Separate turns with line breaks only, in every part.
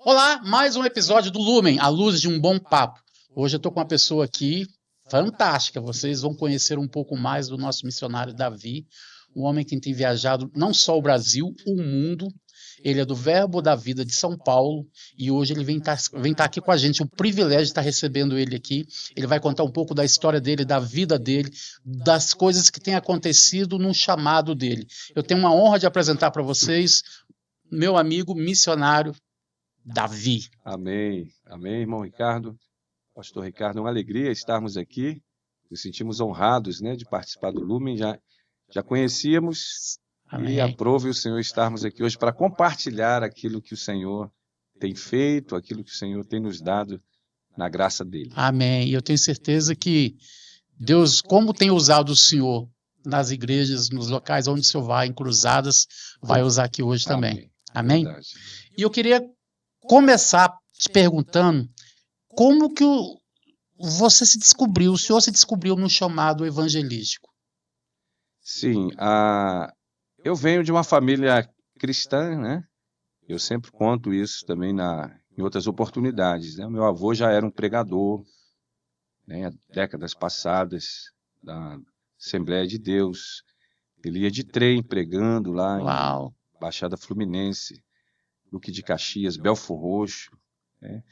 Olá, mais um episódio do Lumen, a luz de um bom papo. Hoje eu estou com uma pessoa aqui fantástica, vocês vão conhecer um pouco mais do nosso missionário Davi, um homem que tem viajado não só o Brasil, o mundo. Ele é do Verbo da Vida de São Paulo e hoje ele vem estar aqui com a gente, o privilégio de estar recebendo ele aqui. Ele vai contar um pouco da história dele, da vida dele, das coisas que têm acontecido no chamado dele. Eu tenho uma honra de apresentar para vocês meu amigo missionário Davi.
Amém, amém, irmão Ricardo, pastor Ricardo, é uma alegria estarmos aqui, nos sentimos honrados, né, de participar do Lumen, já conhecíamos. Amém. E aprove o Senhor estarmos aqui hoje para compartilhar aquilo que o Senhor tem feito, aquilo que o Senhor tem nos dado na graça dele.
Amém, e eu tenho certeza que Deus, como tem usado o Senhor nas igrejas, nos locais onde o Senhor vai, em cruzadas, vai usar aqui hoje também. Amém? E eu queria começar te perguntando como que você se descobriu, o senhor se descobriu no chamado evangelístico.
Sim, eu venho de uma família cristã, né? Eu sempre conto isso também em outras oportunidades, né? Meu avô já era um pregador, né? Décadas passadas, da Assembleia de Deus. Ele ia de trem pregando lá em Baixada Fluminense, Duque de Caxias, Belfor Roxo, né?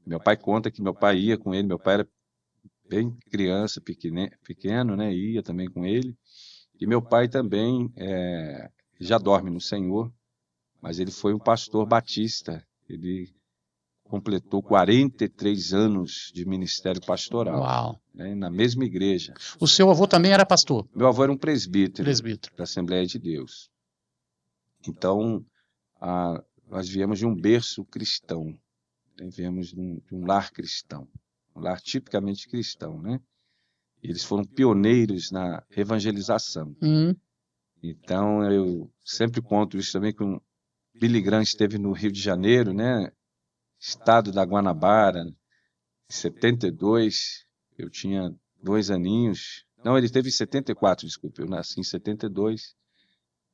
Meu pai conta que meu pai ia com ele, meu pai era bem criança, pequeno, né? Ia também com ele. E meu pai também já dorme no Senhor, mas ele foi um pastor batista. Ele completou 43 anos de ministério pastoral, né? Na mesma igreja.
O seu avô também era pastor?
Meu avô era um presbítero. Da Assembleia de Deus. Então, nós viemos de um berço cristão, né? Viemos de um lar cristão, um lar tipicamente cristão, né? Eles foram pioneiros na evangelização. Então, eu sempre conto isso também, que o Billy Graham esteve no Rio de Janeiro, né? Estado da Guanabara, em 72, eu tinha 2 aninhos. Não, ele teve em 74, desculpa, eu nasci em 72.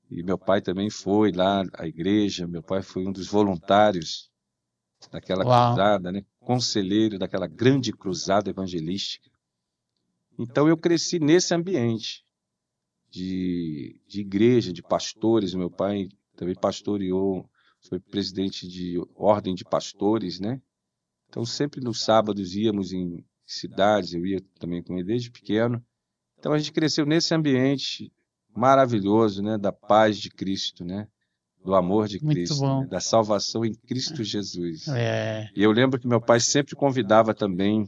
E meu pai também foi lá à igreja, meu pai foi um dos voluntários daquela cruzada, né? Conselheiro daquela grande cruzada evangelística. Então eu cresci nesse ambiente de igreja, de pastores. Meu pai também pastoreou, foi presidente de ordem de pastores, né? Então sempre nos sábados íamos em cidades, eu ia também com ele desde pequeno. Então a gente cresceu nesse ambiente maravilhoso, né, da paz de Cristo, né, do amor de Cristo, né, da salvação em Cristo Jesus. E eu lembro que meu pai sempre convidava também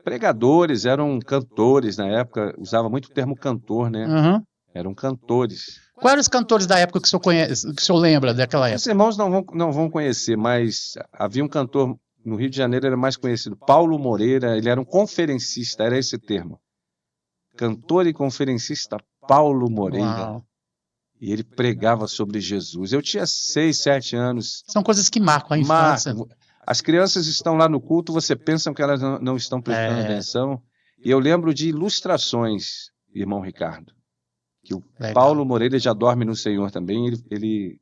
pregadores, eram cantores na época, usava muito o termo cantor, né? Eram cantores.
Quais eram os cantores da época que o senhor conhece, que o senhor lembra daquela época?
Os irmãos não vão conhecer, mas havia um cantor no Rio de Janeiro, era mais conhecido, Paulo Moreira. Ele era um conferencista, era esse termo. Cantor e conferencista Paulo Moreira. E ele pregava sobre Jesus. Eu tinha 6, 7 anos.
São coisas que marcam a infância.
As crianças estão lá no culto, você pensa que elas não estão prestando atenção. E eu lembro de ilustrações, irmão Ricardo, que o Paulo Moreira já dorme no Senhor também. Ele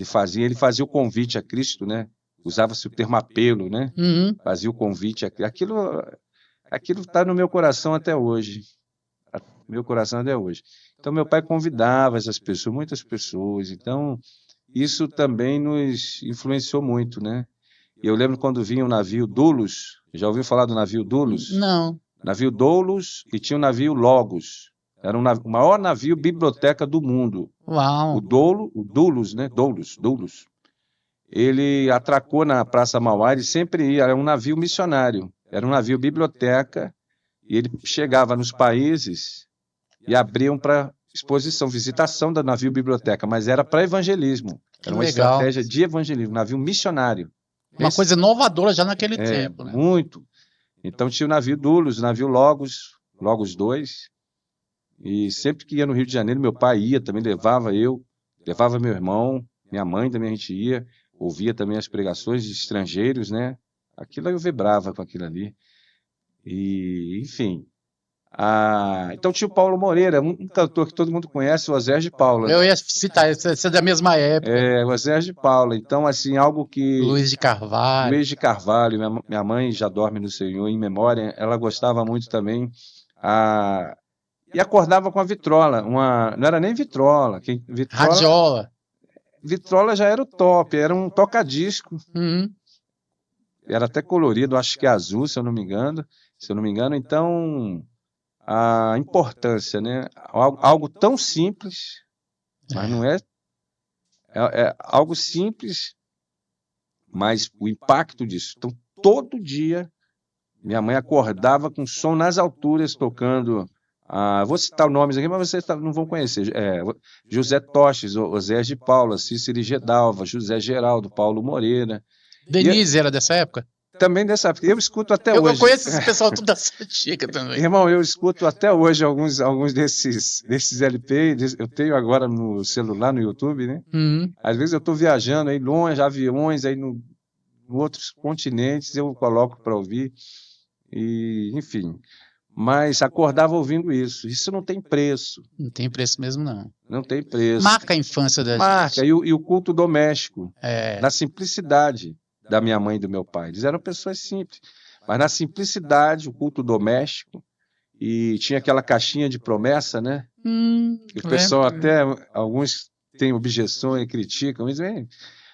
fazia o convite a Cristo, né? Usava-se o termo apelo, né? Fazia o convite a Cristo. Aquilo está no meu coração até hoje. Meu coração até hoje. Então, meu pai convidava essas pessoas, muitas pessoas. Então, isso também nos influenciou muito, né? E eu lembro quando vinha o navio Doulos. Já ouviu falar do navio Doulos?
Não.
Navio Doulos e tinha o navio Logos. Era o maior navio biblioteca do mundo. O Doulos, né? Doulos. Ele atracou na Praça Mauá, ele sempre ia, era um navio missionário. Era um navio biblioteca e ele chegava nos países e abriam para exposição, visitação da navio biblioteca, mas era para evangelismo. Era uma estratégia de evangelismo, navio missionário.
Uma coisa inovadora já naquele tempo, né?
Muito. Então tinha o navio Dulos, o navio Logos 2, e sempre que ia no Rio de Janeiro, meu pai ia também, levava meu irmão, minha mãe também a gente ia, ouvia também as pregações de estrangeiros, né? Aquilo eu vibrava com aquilo ali. E, enfim. Então tinha o Paulo Moreira, um cantor que todo mundo conhece, o Osés de Paula.
Eu ia citar, esse é da mesma época.
O Osés de Paula. Então, assim, algo que...
Luiz de Carvalho,
minha mãe já dorme no Senhor, em memória, ela gostava muito também. E acordava com a vitrola, não era nem vitrola.
radiola.
Vitrola já era o top, era um toca-disco.
Uhum.
Era até colorido, acho que azul, se eu não me engano. Então, a importância, né? Algo tão simples, mas não é algo simples, mas o impacto disso. Então, todo dia, minha mãe acordava com som nas alturas, tocando... vou citar nomes aqui, mas vocês não vão conhecer. José Toches, Osés de Paula, Cícero Gedalva, José Geraldo, Paulo Moreira.
Denise era dessa época?
Também dessa época. Eu escuto até hoje.
Eu conheço esse pessoal tudo dessa antiga também.
Irmão, eu escuto até hoje alguns desses LP. Eu tenho agora no celular, no YouTube, né?
Uhum.
Às vezes eu estou viajando aí longe, aviões, aí em outros continentes, eu coloco para ouvir. E, enfim... Mas acordava ouvindo isso. Isso não tem preço.
Não tem preço mesmo, não.
Não tem preço.
Marca a infância da gente.
Marca. E o culto doméstico. Na simplicidade da minha mãe e do meu pai. Eles eram pessoas simples. Mas na simplicidade, o culto doméstico. E tinha aquela caixinha de promessa, né? Que o pessoal até... Alguns têm objeções e criticam. Mas,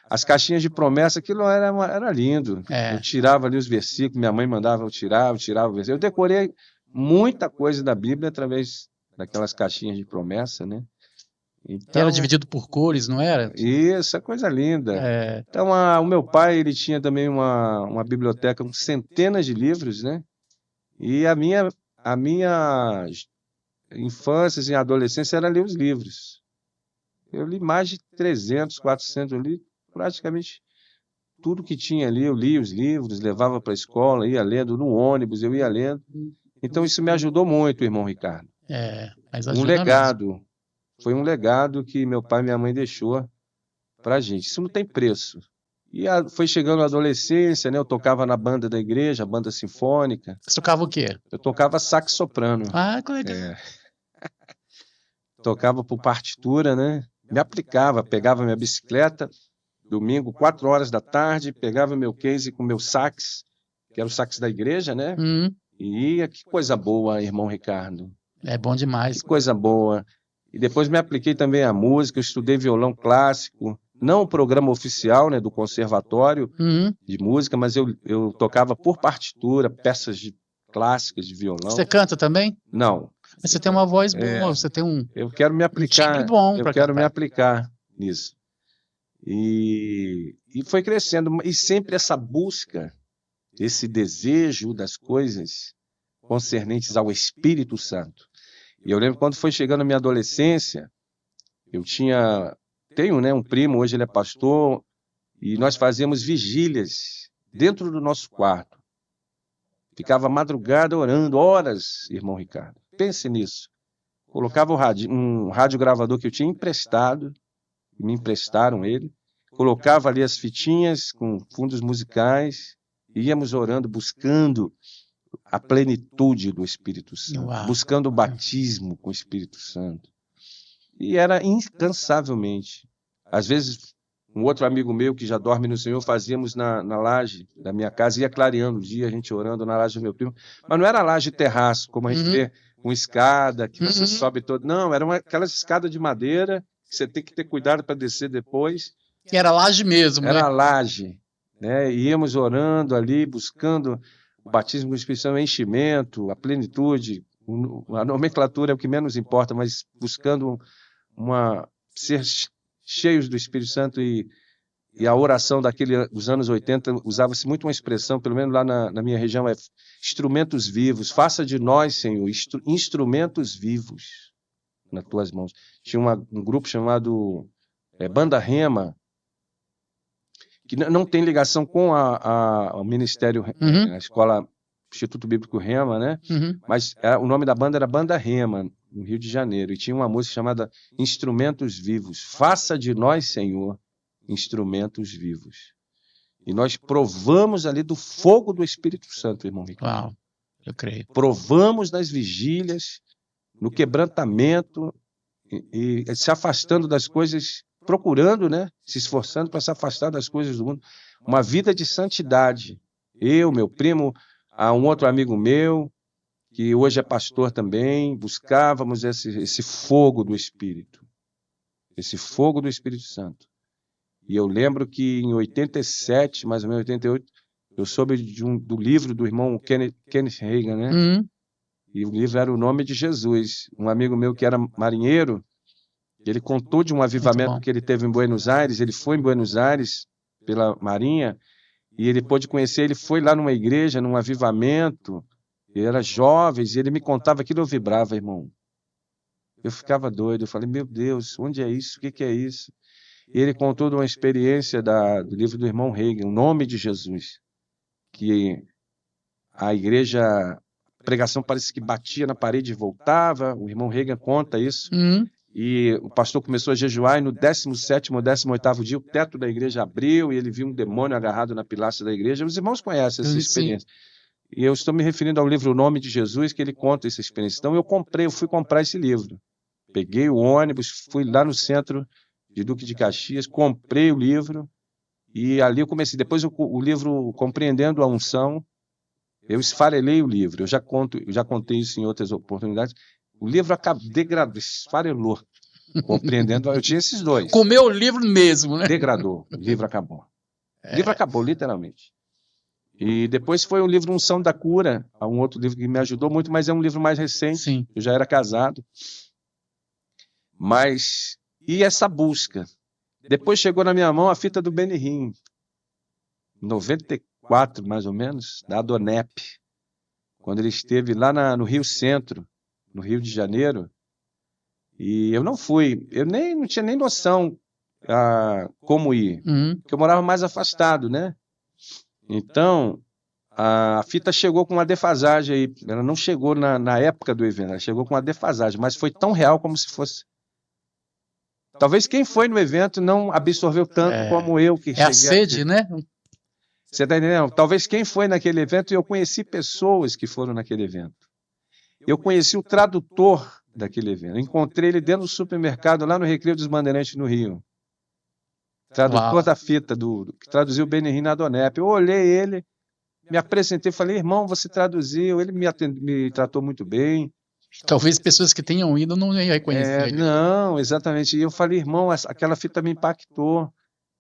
as caixinhas de promessa, aquilo era lindo. Eu tirava ali os versículos. Minha mãe mandava eu tirava o versículo. Eu decorei muita coisa da Bíblia através daquelas caixinhas de promessa, né? Então,
era dividido por cores, não era?
Isso, é coisa linda. Então, o meu pai, ele tinha também uma biblioteca com centenas de livros, né? E a minha infância, assim, adolescência, era ler os livros. Eu li mais de 300, 400, eu li praticamente tudo que tinha ali. Eu li os livros, levava para a escola, ia lendo no ônibus, eu ia lendo. Então, isso me ajudou muito, irmão Ricardo.
Mas ajuda
legado. Foi um legado que meu pai e minha mãe deixou para a gente. Isso não tem preço. E foi chegando a adolescência, né? Eu tocava na banda da igreja, a banda sinfônica.
Você tocava o quê?
Eu tocava sax soprano.
Que legal.
Tocava por partitura, né? Me aplicava, pegava minha bicicleta, domingo, 4 horas da tarde, pegava meu case com meu sax, que era o sax da igreja, né? E que coisa boa, irmão Ricardo.
É bom demais.
Que coisa boa. E depois me apliquei também à música, eu estudei violão clássico, não o programa oficial, né, do conservatório de música, mas eu tocava por partitura, peças clássicas de violão.
Você canta também?
Não.
Mas você tem uma voz boa, você tem um...
Eu quero me aplicar, me aplicar nisso. E foi crescendo, e sempre essa busca, esse desejo das coisas concernentes ao Espírito Santo. E eu lembro quando foi chegando a minha adolescência, tenho, né, um primo, hoje ele é pastor, e nós fazíamos vigílias dentro do nosso quarto. Ficava madrugada orando, horas, irmão Ricardo. Pense nisso. Colocava um radiogravador que eu tinha emprestado, me emprestaram ele, colocava ali as fitinhas com fundos musicais, íamos orando, buscando a plenitude do Espírito Santo, buscando o batismo com o Espírito Santo. E era incansavelmente. Às vezes, um outro amigo meu que já dorme no Senhor, fazíamos na laje da minha casa, ia clareando o dia, a gente orando na laje do meu primo, mas não era laje terraço, como a gente vê, com escada, que você sobe todo. Não, eram aquelas escadas de madeira, que você tem que ter cuidado para descer depois.
Que era laje mesmo,
né? Era laje, né? Íamos orando ali, buscando o batismo com o Espírito Santo, o enchimento, a plenitude, a nomenclatura é o que menos importa, mas buscando ser cheios do Espírito Santo. E a oração dos anos 80 usava-se muito uma expressão, pelo menos lá na minha região, instrumentos vivos. Faça de nós, Senhor, instrumentos vivos nas tuas mãos. Tinha um grupo chamado Banda Rema, que não tem ligação com o Ministério, a escola Instituto Bíblico Rema, né?
Uhum.
Mas o nome da banda era Banda Rema, no Rio de Janeiro. E tinha uma música chamada Instrumentos Vivos. Faça de nós, Senhor, instrumentos vivos. E nós provamos ali do fogo do Espírito Santo, irmão Ricardo.
Uau, eu creio.
Provamos nas vigílias, no quebrantamento, e se afastando das coisas, procurando, né? Se esforçando para se afastar das coisas do mundo. Uma vida de santidade. Eu, meu primo, um outro amigo meu, que hoje é pastor também, buscávamos esse fogo do Espírito. Esse fogo do Espírito Santo. E eu lembro que em 87, mais ou menos 88, eu soube do livro do irmão Kenneth Hagin, né?
Uhum.
E o livro era O Nome de Jesus. Um amigo meu que era marinheiro, ele contou de um avivamento que ele teve em Buenos Aires. Ele foi em Buenos Aires pela Marinha e ele pôde conhecer. Ele foi lá numa igreja, num avivamento. Ele era jovem e ele me contava aquilo, eu vibrava, irmão. Eu ficava doido. Eu falei, meu Deus, onde é isso? O que é isso? E ele contou de uma experiência do livro do irmão Hagin, O Nome de Jesus, que a igreja, a pregação parece que batia na parede e voltava. O irmão Hagin conta isso.
Uhum.
E o pastor começou a jejuar e no 17º ou 18º dia o teto da igreja abriu e ele viu um demônio agarrado na pilastra da igreja. Os irmãos conhecem essa experiência. Sim. E eu estou me referindo ao livro O Nome de Jesus, que ele conta essa experiência. Então eu fui comprar esse livro. Peguei o ônibus, fui lá no centro de Duque de Caxias, comprei o livro e ali eu comecei. Depois o livro Compreendendo a Unção, eu esfarelei o livro. Eu já contei isso em outras oportunidades. O livro degradou, esfarelou. Compreendendo, eu tinha esses dois.
Comeu o livro mesmo, né?
Degradou, o livro acabou. O livro acabou, literalmente. E depois foi o livro Unção da Cura, um outro livro que me ajudou muito, mas é um livro mais recente.
Sim.
Eu já era casado. E essa busca. Depois chegou na minha mão a fita do Benny Hinn, 94, mais ou menos, da Adonep, quando ele esteve lá no Rio Centro, no Rio de Janeiro. E eu não fui, não tinha nem noção como ir, porque eu morava mais afastado, né? Então, a fita chegou com uma defasagem aí. Ela não chegou na época do evento, ela chegou com uma defasagem, mas foi tão real como se fosse. Talvez quem foi no evento não absorveu tanto como eu que cheguei.
É a sede, né?
Você está entendendo? Talvez quem foi naquele evento, e eu conheci pessoas que foram naquele evento. Eu conheci o tradutor daquele evento. Eu encontrei ele dentro do supermercado, lá no Recreio dos Bandeirantes, no Rio. Tradutor da fita, que traduziu o Benny Hinn na Adonep. Eu olhei ele, me apresentei, falei, irmão, você traduziu. Ele me tratou muito bem.
Talvez pessoas que tenham ido não iam reconhecer ele.
Não, exatamente. E eu falei, irmão, aquela fita me impactou.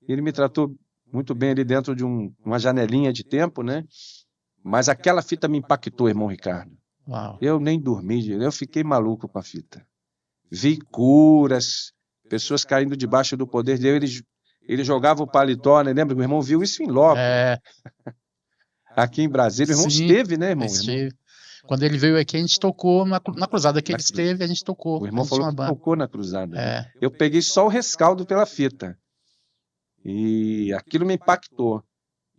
Ele me tratou muito bem ali dentro de uma janelinha de tempo, né? Mas aquela fita me impactou, irmão Ricardo.
Uau.
Eu nem dormi, eu fiquei maluco com a fita. Vi curas, pessoas caindo debaixo do poder de Deus. Ele jogava o paletó, né? Lembra? Meu irmão viu isso em loco. Aqui em Brasília. O irmão esteve, né, irmão?
Esteve. Quando ele veio aqui, a gente tocou na cruzada que ele esteve, a gente tocou.
O irmão falou que tocou na cruzada.
É.
Eu peguei só o rescaldo pela fita. E aquilo me impactou.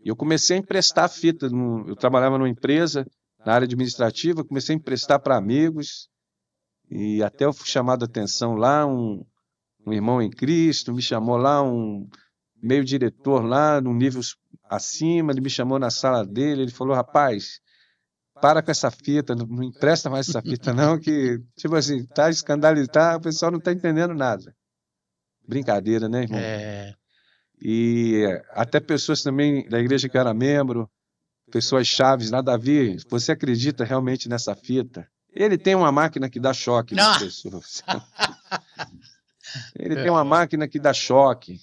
Eu comecei a emprestar a fita. Eu trabalhava numa empresa, na área administrativa, comecei a emprestar para amigos. E até eu fui chamado a atenção lá, um irmão em Cristo, me chamou lá, um meio diretor lá, num nível acima, ele me chamou na sala dele, ele falou, rapaz, para com essa fita, não empresta mais essa fita não, que, tipo assim, tá escandalizado, o pessoal não tá entendendo nada. Brincadeira, né, irmão? E até pessoas também da igreja que eu era membro, pessoas chaves, lá, Davi, você acredita realmente nessa fita? Ele tem uma máquina que dá choque nas pessoas. Ele tem uma máquina que dá choque.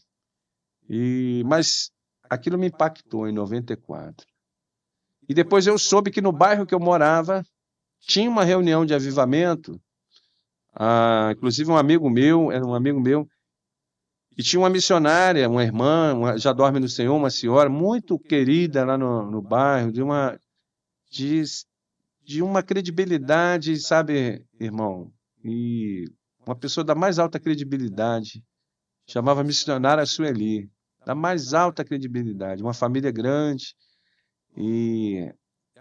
Mas aquilo me impactou em 94. E depois eu soube que no bairro que eu morava tinha uma reunião de avivamento. Inclusive um amigo meu, e tinha uma missionária, uma irmã, já dorme no Senhor, uma senhora muito querida lá no bairro, de uma credibilidade, sabe, irmão? E uma pessoa da mais alta credibilidade, chamava missionária Sueli, da mais alta credibilidade, uma família grande. E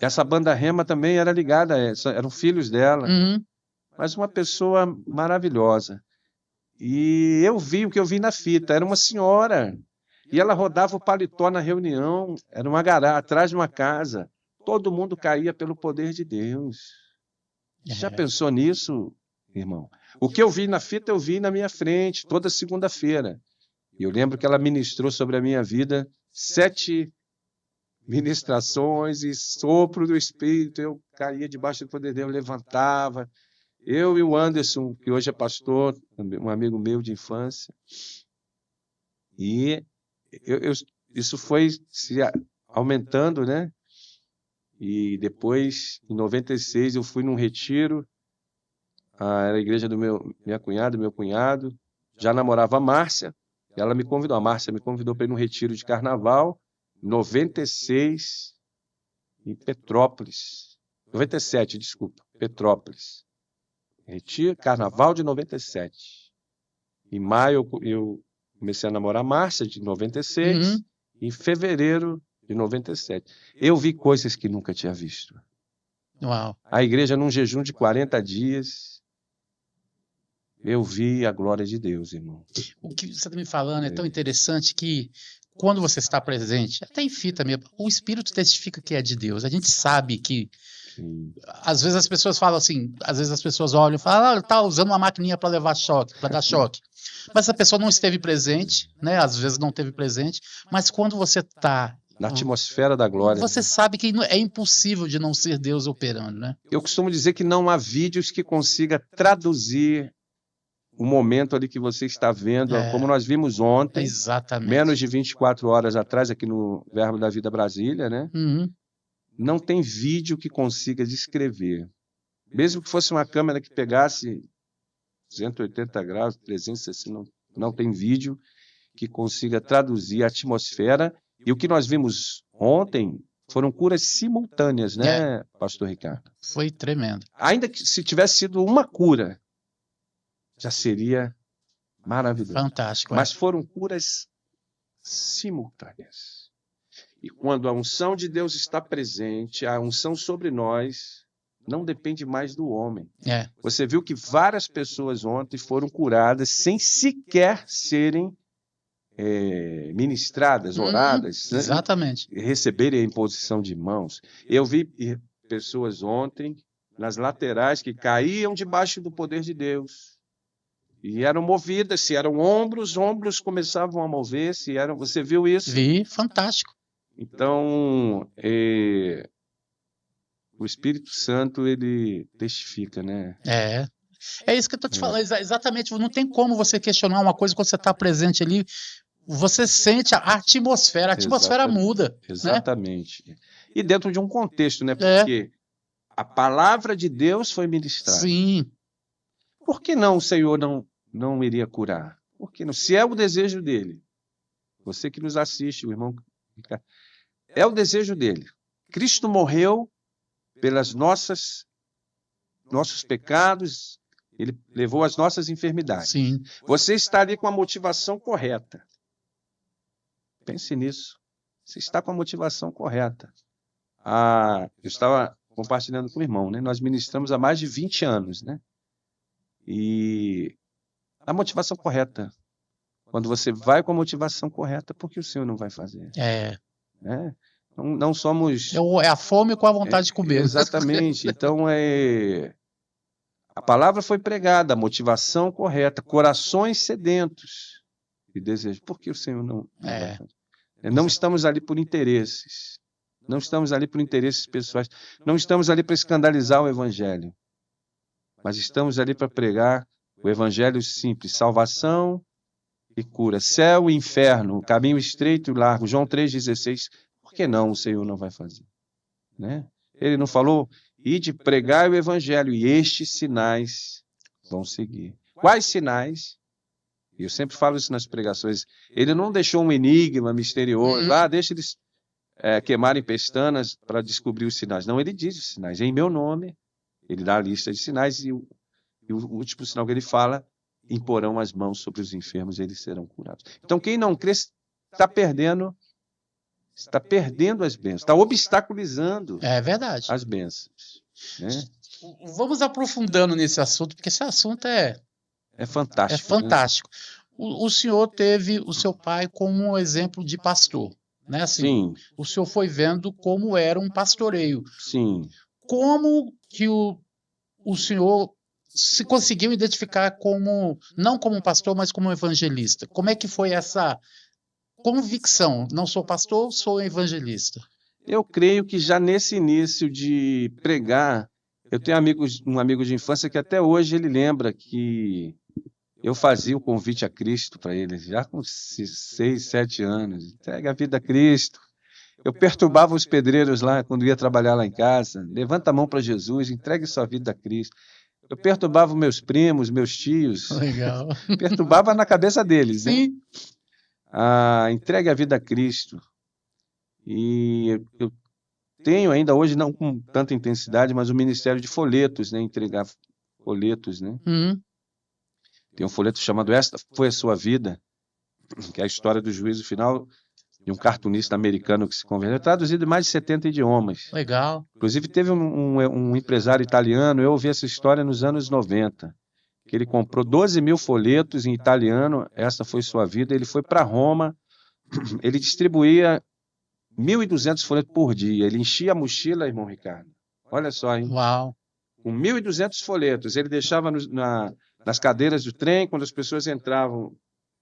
Essa banda Rema também era ligada, eram filhos dela, mas uma pessoa maravilhosa. E eu vi o que eu vi na fita, era uma senhora, e ela rodava o paletó na reunião, era uma garagem, atrás de uma casa, todo mundo caía pelo poder de Deus. Já pensou nisso, irmão? O que eu vi na fita, eu vi na minha frente, toda segunda-feira. E eu lembro que ela ministrou sobre a minha vida 7 ministrações e sopro do Espírito. Eu caía debaixo do poder de Deus, levantava. Eu e o Anderson, que hoje é pastor, um amigo meu de infância. E isso foi se aumentando, né? E depois, em 96, eu fui num retiro. Era a igreja do meu cunhado. Já namorava a Márcia. Ela me convidou, a Márcia me convidou para ir num retiro de carnaval, 96, em Petrópolis. 97, desculpa, Petrópolis. Retiro, carnaval de 97. Em maio eu comecei a namorar a Márcia, de 96. Em fevereiro de 97. Eu vi coisas que nunca tinha visto.
Uau.
A igreja num jejum de 40 dias. Eu vi a glória de Deus, irmão.
O que você está me falando é tão interessante que quando você está presente, até em fita mesmo, o Espírito testifica que é de Deus. A gente sabe que às vezes as pessoas falam assim, às vezes as pessoas olham e falam, está usando uma maquininha para levar choque, para dar choque. Mas a pessoa não esteve presente, né? Às vezes não esteve presente, mas quando você está
na atmosfera da glória,
você sabe que é impossível de não ser Deus operando, né?
Eu costumo dizer que não há vídeos que consiga traduzir o momento ali que você está vendo, como nós vimos ontem, menos de 24 horas atrás, aqui no Verbo da Vida Brasília, né? Não tem vídeo que consiga descrever. Mesmo que fosse uma câmera que pegasse 180 graus, 360, não tem vídeo que consiga traduzir a atmosfera. E o que nós vimos ontem foram curas simultâneas, né, pastor Ricardo?
Foi tremendo.
Ainda que se tivesse sido uma cura, já seria maravilhoso.
Fantástico.
Mas foram curas simultâneas. E quando a unção de Deus está presente, a unção sobre nós não depende mais do homem. Você viu que várias pessoas ontem foram curadas sem sequer serem ministradas, oradas, né?
Exatamente.
Receberem a imposição de mãos. Eu vi pessoas ontem nas laterais que caíam debaixo do poder de Deus. E eram movidas, se eram ombros começavam a mover, você viu isso?
Vi, fantástico.
Então, o Espírito Santo, ele testifica, né?
É isso que eu estou te falando, exatamente, não tem como você questionar uma coisa quando você está presente ali, você sente a atmosfera muda.
Exatamente. Né? E dentro de um contexto, né? Porque a palavra de Deus foi ministrada.
Sim.
Por que não o Senhor não iria curar? Porque se é o desejo dele, você que nos assiste, o irmão, é o desejo dele. Cristo morreu pelas nossos pecados, ele levou as nossas enfermidades.
Sim.
Você está ali com a motivação correta. Pense nisso. Você está com a motivação correta. Eu estava compartilhando com o irmão, né? Nós ministramos há mais de 20 anos, né? E a motivação correta. Quando você vai com a motivação correta, por que o Senhor não vai fazer? Né? Não somos...
É a fome com a vontade de comer.
Exatamente. Então, a palavra foi pregada, a motivação correta, corações sedentos e desejos. Por que o Senhor não vai fazer? Não estamos ali por interesses. Não estamos ali por interesses pessoais. Não estamos ali para escandalizar o Evangelho. Mas estamos ali para pregar o Evangelho simples, salvação e cura. Céu e inferno, caminho estreito e largo. João 3,16. Por que não o Senhor não vai fazer? Né? Ele não falou, ide pregar o Evangelho e estes sinais vão seguir. Quais sinais? Eu sempre falo isso nas pregações. Ele não deixou um enigma misterioso. Deixa eles queimarem pestanas para descobrir os sinais. Não, ele diz os sinais. Em meu nome, ele dá a lista de sinais e o último sinal que ele fala, imporão as mãos sobre os enfermos e eles serão curados. Então, quem não crê está perdendo Você está perdendo as bênçãos, está obstaculizando
É verdade.
as bênçãos. Né?
Vamos aprofundando nesse assunto, porque esse assunto é
fantástico.
fantástico. Né? O senhor teve o seu pai como um exemplo de pastor, né? Assim,
sim.
O senhor foi vendo como era um pastoreio.
Sim.
Como que o senhor se conseguiu identificar como, não como um pastor, mas como um evangelista? Como é que foi essa convicção? Não sou pastor, sou evangelista.
Eu creio que já nesse início de pregar, eu tenho um amigo de infância que até hoje ele lembra que eu fazia o convite a Cristo para ele, já com 6, 7 anos. Entregue a vida a Cristo. Eu perturbava os pedreiros lá quando ia trabalhar lá em casa. Levanta a mão para Jesus, entregue sua vida a Cristo. Eu perturbava meus primos, meus tios.
Legal.
Perturbava na cabeça deles,
Sim.
Né? Entregue a vida a Cristo. E eu tenho ainda hoje, não com tanta intensidade, mas o ministério de folhetos, né? Entregar folhetos, né? Tem um folheto chamado Esta Foi a Sua Vida, que é a história do juízo final de um cartunista americano que se converteu, traduzido em mais de 70 idiomas.
Legal.
Inclusive, teve um empresário italiano, eu ouvi essa história nos anos 90, que ele comprou 12.000 folhetos em italiano, Esta Foi Sua Vida, ele foi para Roma, ele distribuía 1.200 folhetos por dia, ele enchia a mochila, irmão Ricardo. Olha só, hein?
Uau.
Com 1.200 folhetos, ele deixava nas cadeiras do trem, quando as pessoas entravam,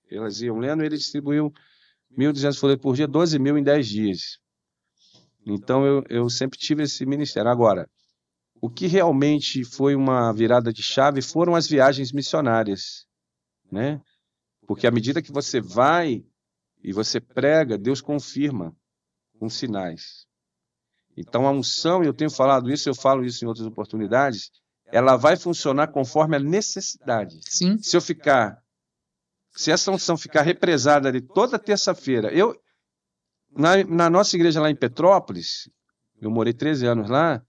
elas iam lendo, ele distribuiu 1.200 folhetos por dia, 12.000 em 10 dias. Então, eu sempre tive esse ministério. Agora, o que realmente foi uma virada de chave foram as viagens missionárias, né? Porque à medida que você vai e você prega, Deus confirma com sinais. Então, a unção, eu tenho falado isso, eu falo isso em outras oportunidades, ela vai funcionar conforme a necessidade.
Sim.
Se essa unção ficar represada ali toda terça-feira, na nossa igreja lá em Petrópolis, eu morei 13 anos lá,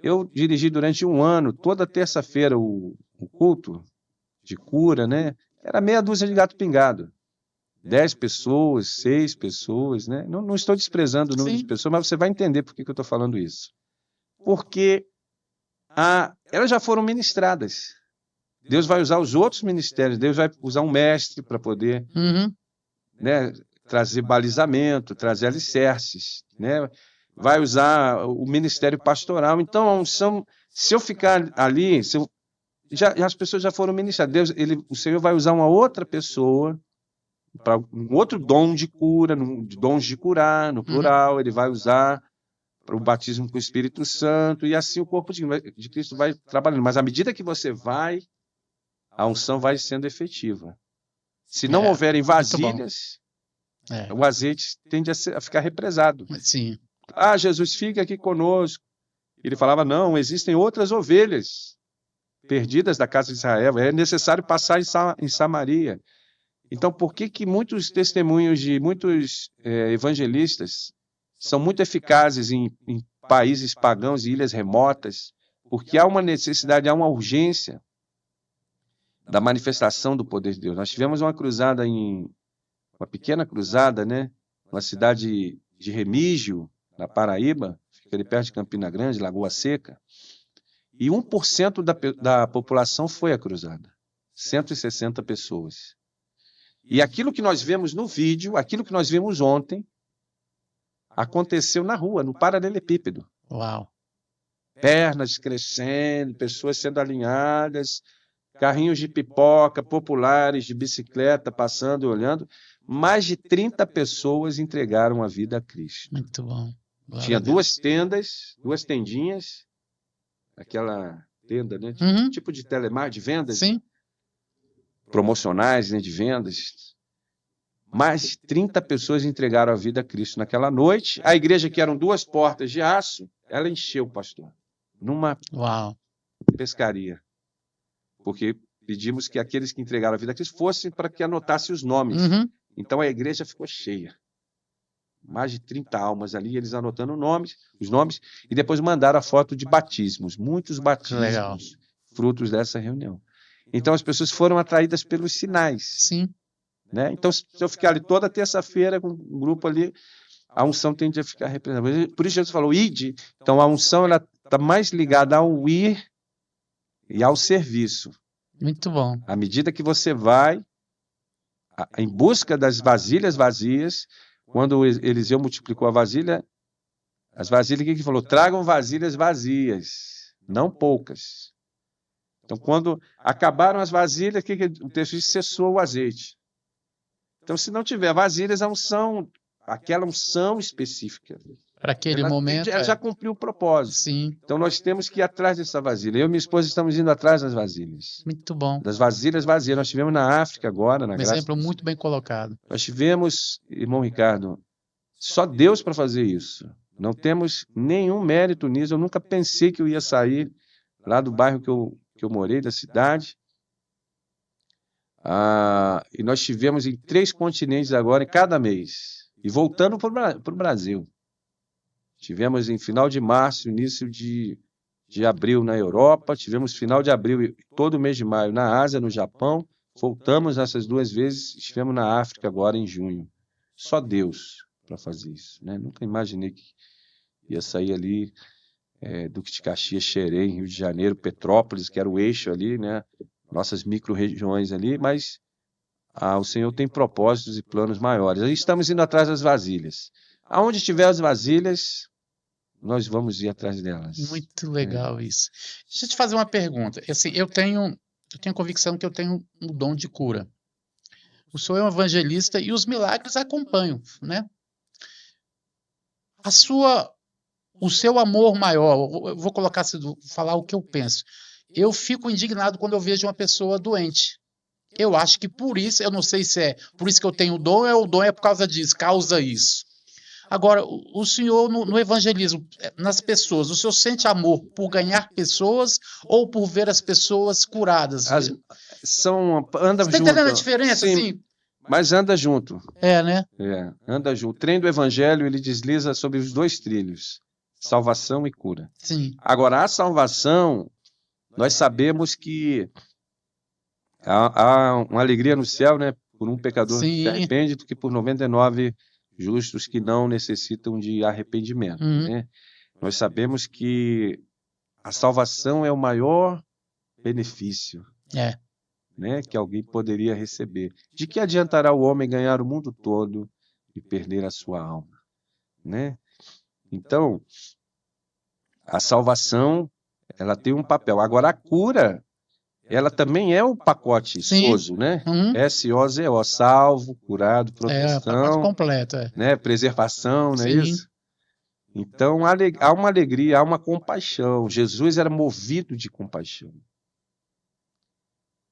eu dirigi durante 1 ano, toda terça-feira, o culto de cura, né? Era meia dúzia de gato pingado. 10 pessoas, 6 pessoas, né? Não estou desprezando o número de pessoas, mas você vai entender por que eu estou falando isso. Porque elas já foram ministradas. Deus vai usar os outros ministérios, Deus vai usar um mestre para poder né, trazer balizamento, trazer alicerces, né? Vai usar o ministério pastoral. Então, a unção, se eu ficar ali, as pessoas já foram ministradas. O Senhor vai usar uma outra pessoa para um outro dom de cura, dons de curar, no plural, ele vai usar para o batismo com o Espírito Santo, e assim o corpo de Cristo vai trabalhando. Mas à medida que você vai, a unção vai sendo efetiva. Se não houverem vasilhas, o azeite tende a ficar represado.
Sim.
Jesus, fica aqui conosco. Ele falava, não, existem outras ovelhas perdidas da casa de Israel, é necessário passar em Samaria. Então, por que muitos testemunhos de muitos evangelistas são muito eficazes em países pagãos e ilhas remotas? Porque há uma necessidade, há uma urgência da manifestação do poder de Deus. Nós tivemos uma pequena cruzada, né, na cidade de Remígio, na Paraíba, fica ali perto de Campina Grande, Lagoa Seca, e 1% da população foi à cruzada, 160 pessoas. E aquilo que nós vemos no vídeo, aquilo que nós vimos ontem, aconteceu na rua, no paralelepípedo.
Uau!
Pernas crescendo, pessoas sendo alinhadas, carrinhos de pipoca, populares de bicicleta passando e olhando. Mais de 30 pessoas entregaram a vida a Cristo.
Muito bom. Glória
Tinha
a Deus.
2 tendas, 2 tendinhas, aquela tenda, né? Tipo de telemarketing, de vendas.
Sim.
Promocionais, né, de vendas. Mais de 30 pessoas entregaram a vida a Cristo naquela noite. A igreja, que eram 2 portas de aço, ela encheu, pastor, numa pescaria. Porque pedimos que aqueles que entregaram a vida a Cristo fossem para que anotassem os nomes. Então a igreja ficou cheia. Mais de 30 almas ali, eles anotando os nomes, e depois mandaram a foto de batismos, muitos batismos,
legal,
frutos dessa reunião. Então as pessoas foram atraídas pelos sinais.
Sim.
Né? Então, se eu ficar ali toda terça-feira com um grupo ali, a unção tende a ficar representada. Por isso Jesus falou, ide. Então a unção está mais ligada ao ir e ao serviço.
Muito bom.
À medida que você vai em busca das vasilhas vazias, quando Eliseu multiplicou as vasilhas, o que ele falou? Tragam vasilhas vazias, não poucas. Então, quando acabaram as vasilhas, o texto diz? Cessou o azeite. Então, se não tiver vasilhas, aquela unção específica,
para aquele momento,
já cumpriu o propósito.
Sim.
Então, nós temos que ir atrás dessa vasilha. Eu e minha esposa estamos indo atrás das vasilhas.
Muito bom.
Das vasilhas vazias. Nós tivemos na África agora.
Um exemplo muito bem colocado.
Nós tivemos, irmão Ricardo, só Deus para fazer isso. Não temos nenhum mérito nisso. Eu nunca pensei que eu ia sair lá do bairro que eu morei, da cidade. E nós tivemos em 3 continentes agora, em cada mês. E voltando para o Brasil. Tivemos em final de março, início de abril na Europa. Tivemos final de abril e todo mês de maio na Ásia, no Japão. Voltamos essas 2 vezes. Estivemos na África agora em junho. Só Deus para fazer isso, né? Nunca imaginei que ia sair ali Duque de Caxias, Xerém, Rio de Janeiro, Petrópolis, que era o eixo ali, né? Nossas micro-regiões ali, mas o Senhor tem propósitos e planos maiores. Aí estamos indo atrás das vasilhas. Aonde tiver as vasilhas, nós vamos ir atrás delas.
Muito legal isso. Deixa eu te fazer uma pergunta. Assim, eu tenho convicção que eu tenho um dom de cura. O senhor é um evangelista e os milagres acompanham, né? O seu amor maior, eu vou falar o que eu penso. Eu fico indignado quando eu vejo uma pessoa doente. Eu acho que por isso, eu não sei se é por isso que eu tenho o dom, ou o dom é por causa disso, causa isso. Agora, o senhor no evangelismo, nas pessoas, o senhor sente amor por ganhar pessoas ou por ver as pessoas curadas?
Anda
Você
junto.
está entendendo a diferença?
Sim,
assim?
Mas anda junto.
Né?
Anda junto. O trem do evangelho, ele desliza sobre os 2 trilhos, salvação e cura.
Sim.
Agora, a salvação, nós sabemos que há uma alegria no céu, né? Por um pecador que se arrepende, do que por 99 justos que não necessitam de arrependimento. Né? Nós sabemos que a salvação é o maior benefício né, que alguém poderia receber. De que adiantará o homem ganhar o mundo todo e perder a sua alma? Né? Então, a salvação, ela tem um papel. Agora, a cura, ela também é um pacote SOZO, né? S-O-Z-O, salvo, curado, proteção.
Pacote completo.
Né? Preservação, não é isso? Então, há uma alegria, há uma compaixão. Jesus era movido de compaixão.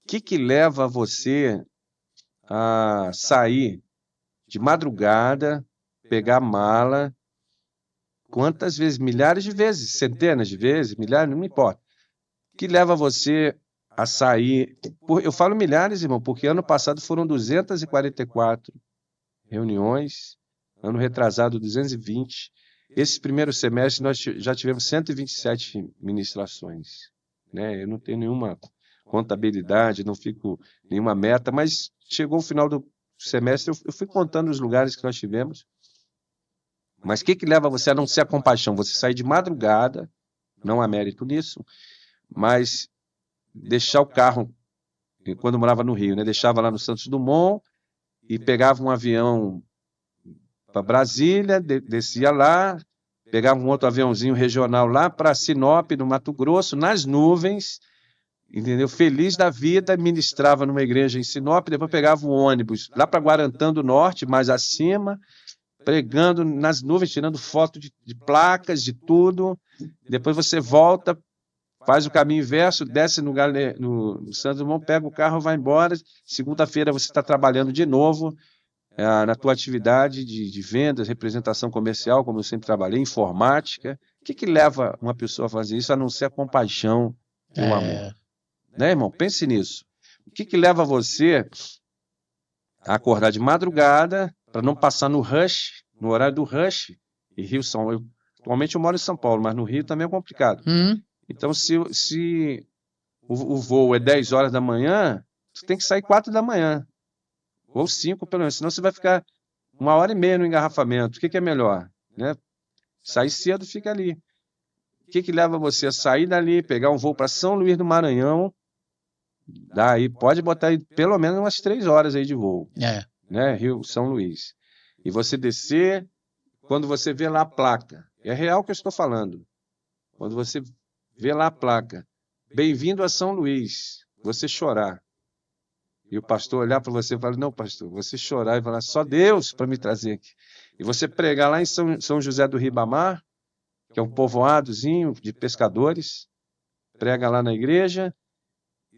O que leva você a sair de madrugada, pegar a mala, quantas vezes? Milhares de vezes, centenas de vezes, milhares, não me importa. O que leva você a sair? Eu falo milhares, irmão, porque ano passado foram 244 reuniões, ano retrasado 220. Esse primeiro semestre nós já tivemos 127 ministrações. Né? Eu não tenho nenhuma contabilidade, não fico nenhuma meta, mas chegou o final do semestre, eu fui contando os lugares que nós tivemos. Mas o que leva você a não ser a compaixão? Você sair de madrugada, não há mérito nisso, mas deixar o carro, quando eu morava no Rio, né, deixava lá no Santos Dumont e pegava um avião para Brasília, descia lá, pegava um outro aviãozinho regional lá para Sinop, no Mato Grosso, nas nuvens, entendeu? Feliz da vida, ministrava numa igreja em Sinop, depois pegava um ônibus lá para Guarantã do Norte, mais acima, pregando nas nuvens, tirando foto de placas, de tudo. Depois você volta, faz o caminho inverso, desce no Santos Dumont, pega o carro, vai embora. Segunda-feira você está trabalhando de novo na tua atividade de vendas, representação comercial, como eu sempre trabalhei, informática. O que leva uma pessoa a fazer isso, a não ser a compaixão e o amor? Né, irmão? Pense nisso. O que leva você a acordar de madrugada para não passar no rush, no horário do rush, e Rio São... Atualmente eu moro em São Paulo, mas no Rio também é complicado. Então, se o voo é 10 horas da manhã, você tem que sair 4 da manhã, ou 5 pelo menos, senão você vai ficar 1h30 no engarrafamento. O que é melhor? Né? Sair cedo, fica ali. O que leva você a sair dali, pegar um voo para São Luís do Maranhão? Daí pode botar aí pelo menos umas 3 horas aí de voo. Né? Rio, São Luís. E você descer, quando você vê lá a placa, é real que eu estou falando. Quando você vê lá a placa, bem-vindo a São Luís, você chorar. E o pastor olhar para você e falar, não, pastor, você chorar e falar, só Deus para me trazer aqui. E você pregar lá em São José do Ribamar, que é um povoadozinho de pescadores, prega lá na igreja,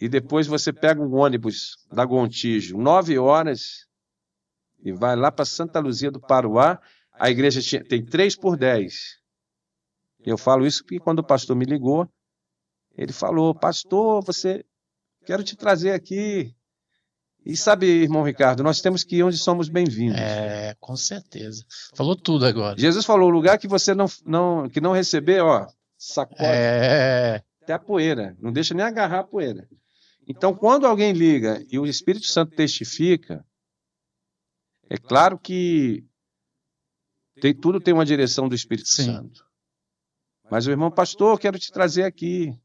e depois você pega um ônibus da Gontijo, 9 horas, e vai lá para Santa Luzia do Paruá. A igreja tem 3 por 10. Eu falo isso porque quando o pastor me ligou, ele falou, pastor, quero te trazer aqui. E sabe, irmão Ricardo, nós temos que ir onde somos bem-vindos.
Com certeza. Falou tudo agora.
Jesus falou, o lugar que você não receber, ó, sacode até a poeira. Não deixa nem agarrar a poeira. Então, quando alguém liga e o Espírito Santo testifica, é claro que tudo tem uma direção do Espírito Santo. Mas o irmão, pastor, quero te trazer aqui.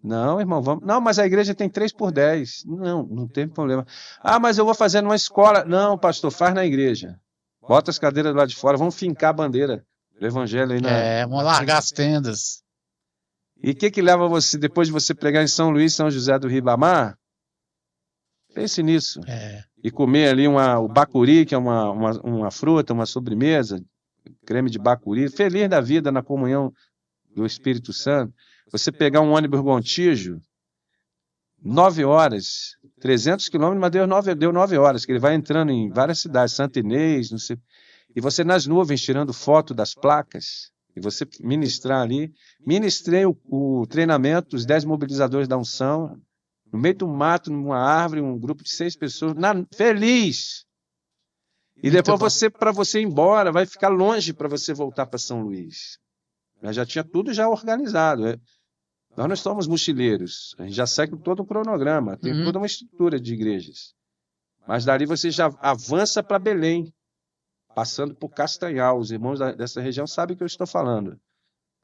Não, irmão, vamos. Não, mas a igreja tem 3 por 10. Não tem problema. Ah, mas eu vou fazer numa escola. Não, pastor, faz na igreja. Bota as cadeiras lá de fora, vamos fincar a bandeira do evangelho aí
vamos largar as tendas.
E o que leva você, depois de você pregar em São Luís, São José do Ribamar? Pense nisso. E comer ali o bacuri, que é uma fruta, uma sobremesa, creme de bacuri, feliz da vida na comunhão do Espírito Santo. Você pegar um ônibus Gontijo, 9 horas, 300 quilômetros, mas deu 9 horas, que ele vai entrando em várias cidades, Santa Inês, não sei, e você nas nuvens tirando foto das placas, e você ministrar ali. Ministrei o treinamento dos 10 mobilizadores da unção, no meio do mato, numa árvore, um grupo de 6 pessoas, feliz. E depois para você ir embora, vai ficar longe para você voltar para São Luís. Mas já tinha tudo já organizado. Nós não somos mochileiros, a gente já segue todo um cronograma, tem toda uma estrutura de igrejas. Mas dali você já avança para Belém, passando por Castanhal. Os irmãos dessa região sabem o que eu estou falando.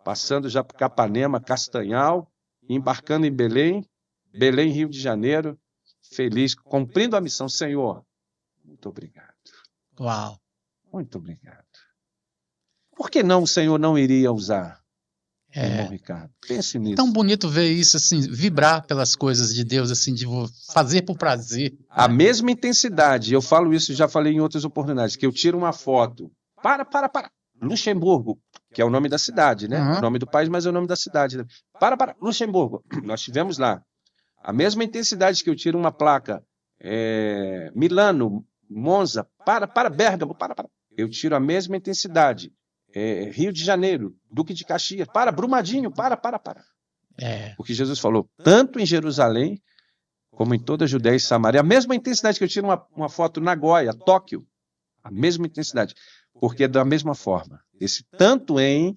Passando já por Capanema, Castanhal, embarcando em Belém, Rio de Janeiro, feliz, cumprindo a missão. Senhor, muito obrigado.
Uau!
Muito obrigado. Por que não o Senhor não iria usar? Irmão Ricardo, pense nisso.
Tão bonito ver isso, assim, vibrar pelas coisas de Deus, assim, de fazer por prazer.
A mesma intensidade, eu falo isso, já falei em outras oportunidades, que eu tiro uma foto. Para. Luxemburgo, que é o nome da cidade, né? O nome do país, mas é o nome da cidade. Né? Para, Luxemburgo. Nós tivemos lá. A mesma intensidade que eu tiro uma placa. Milano, Monza, para, Bérgamo, para. Eu tiro a mesma intensidade. Rio de Janeiro, Duque de Caxias, Brumadinho, para. Porque Jesus falou, tanto em Jerusalém, como em toda a Judéia e Samaria, a mesma intensidade que eu tiro uma foto na Nagoya, Tóquio, a mesma intensidade, porque é da mesma forma. Esse tanto em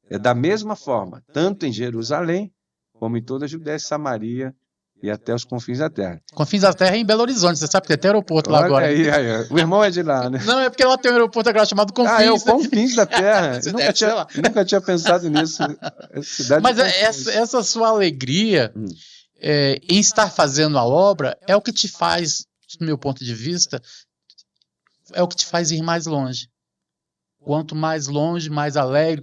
é da mesma forma, tanto em Jerusalém, como em toda a Judéia e Samaria, e até os confins da terra.
Confins da terra é em Belo Horizonte, você sabe que tem aeroporto lá agora.
Aí. O irmão é de lá, né?
Não, é porque lá tem um aeroporto agora chamado Confins.
É o Confins da Terra. Nunca tinha pensado nisso.
Mas essa sua alegria em estar fazendo a obra é o que te faz, do meu ponto de vista, é o que te faz ir mais longe. Quanto mais longe, mais alegre.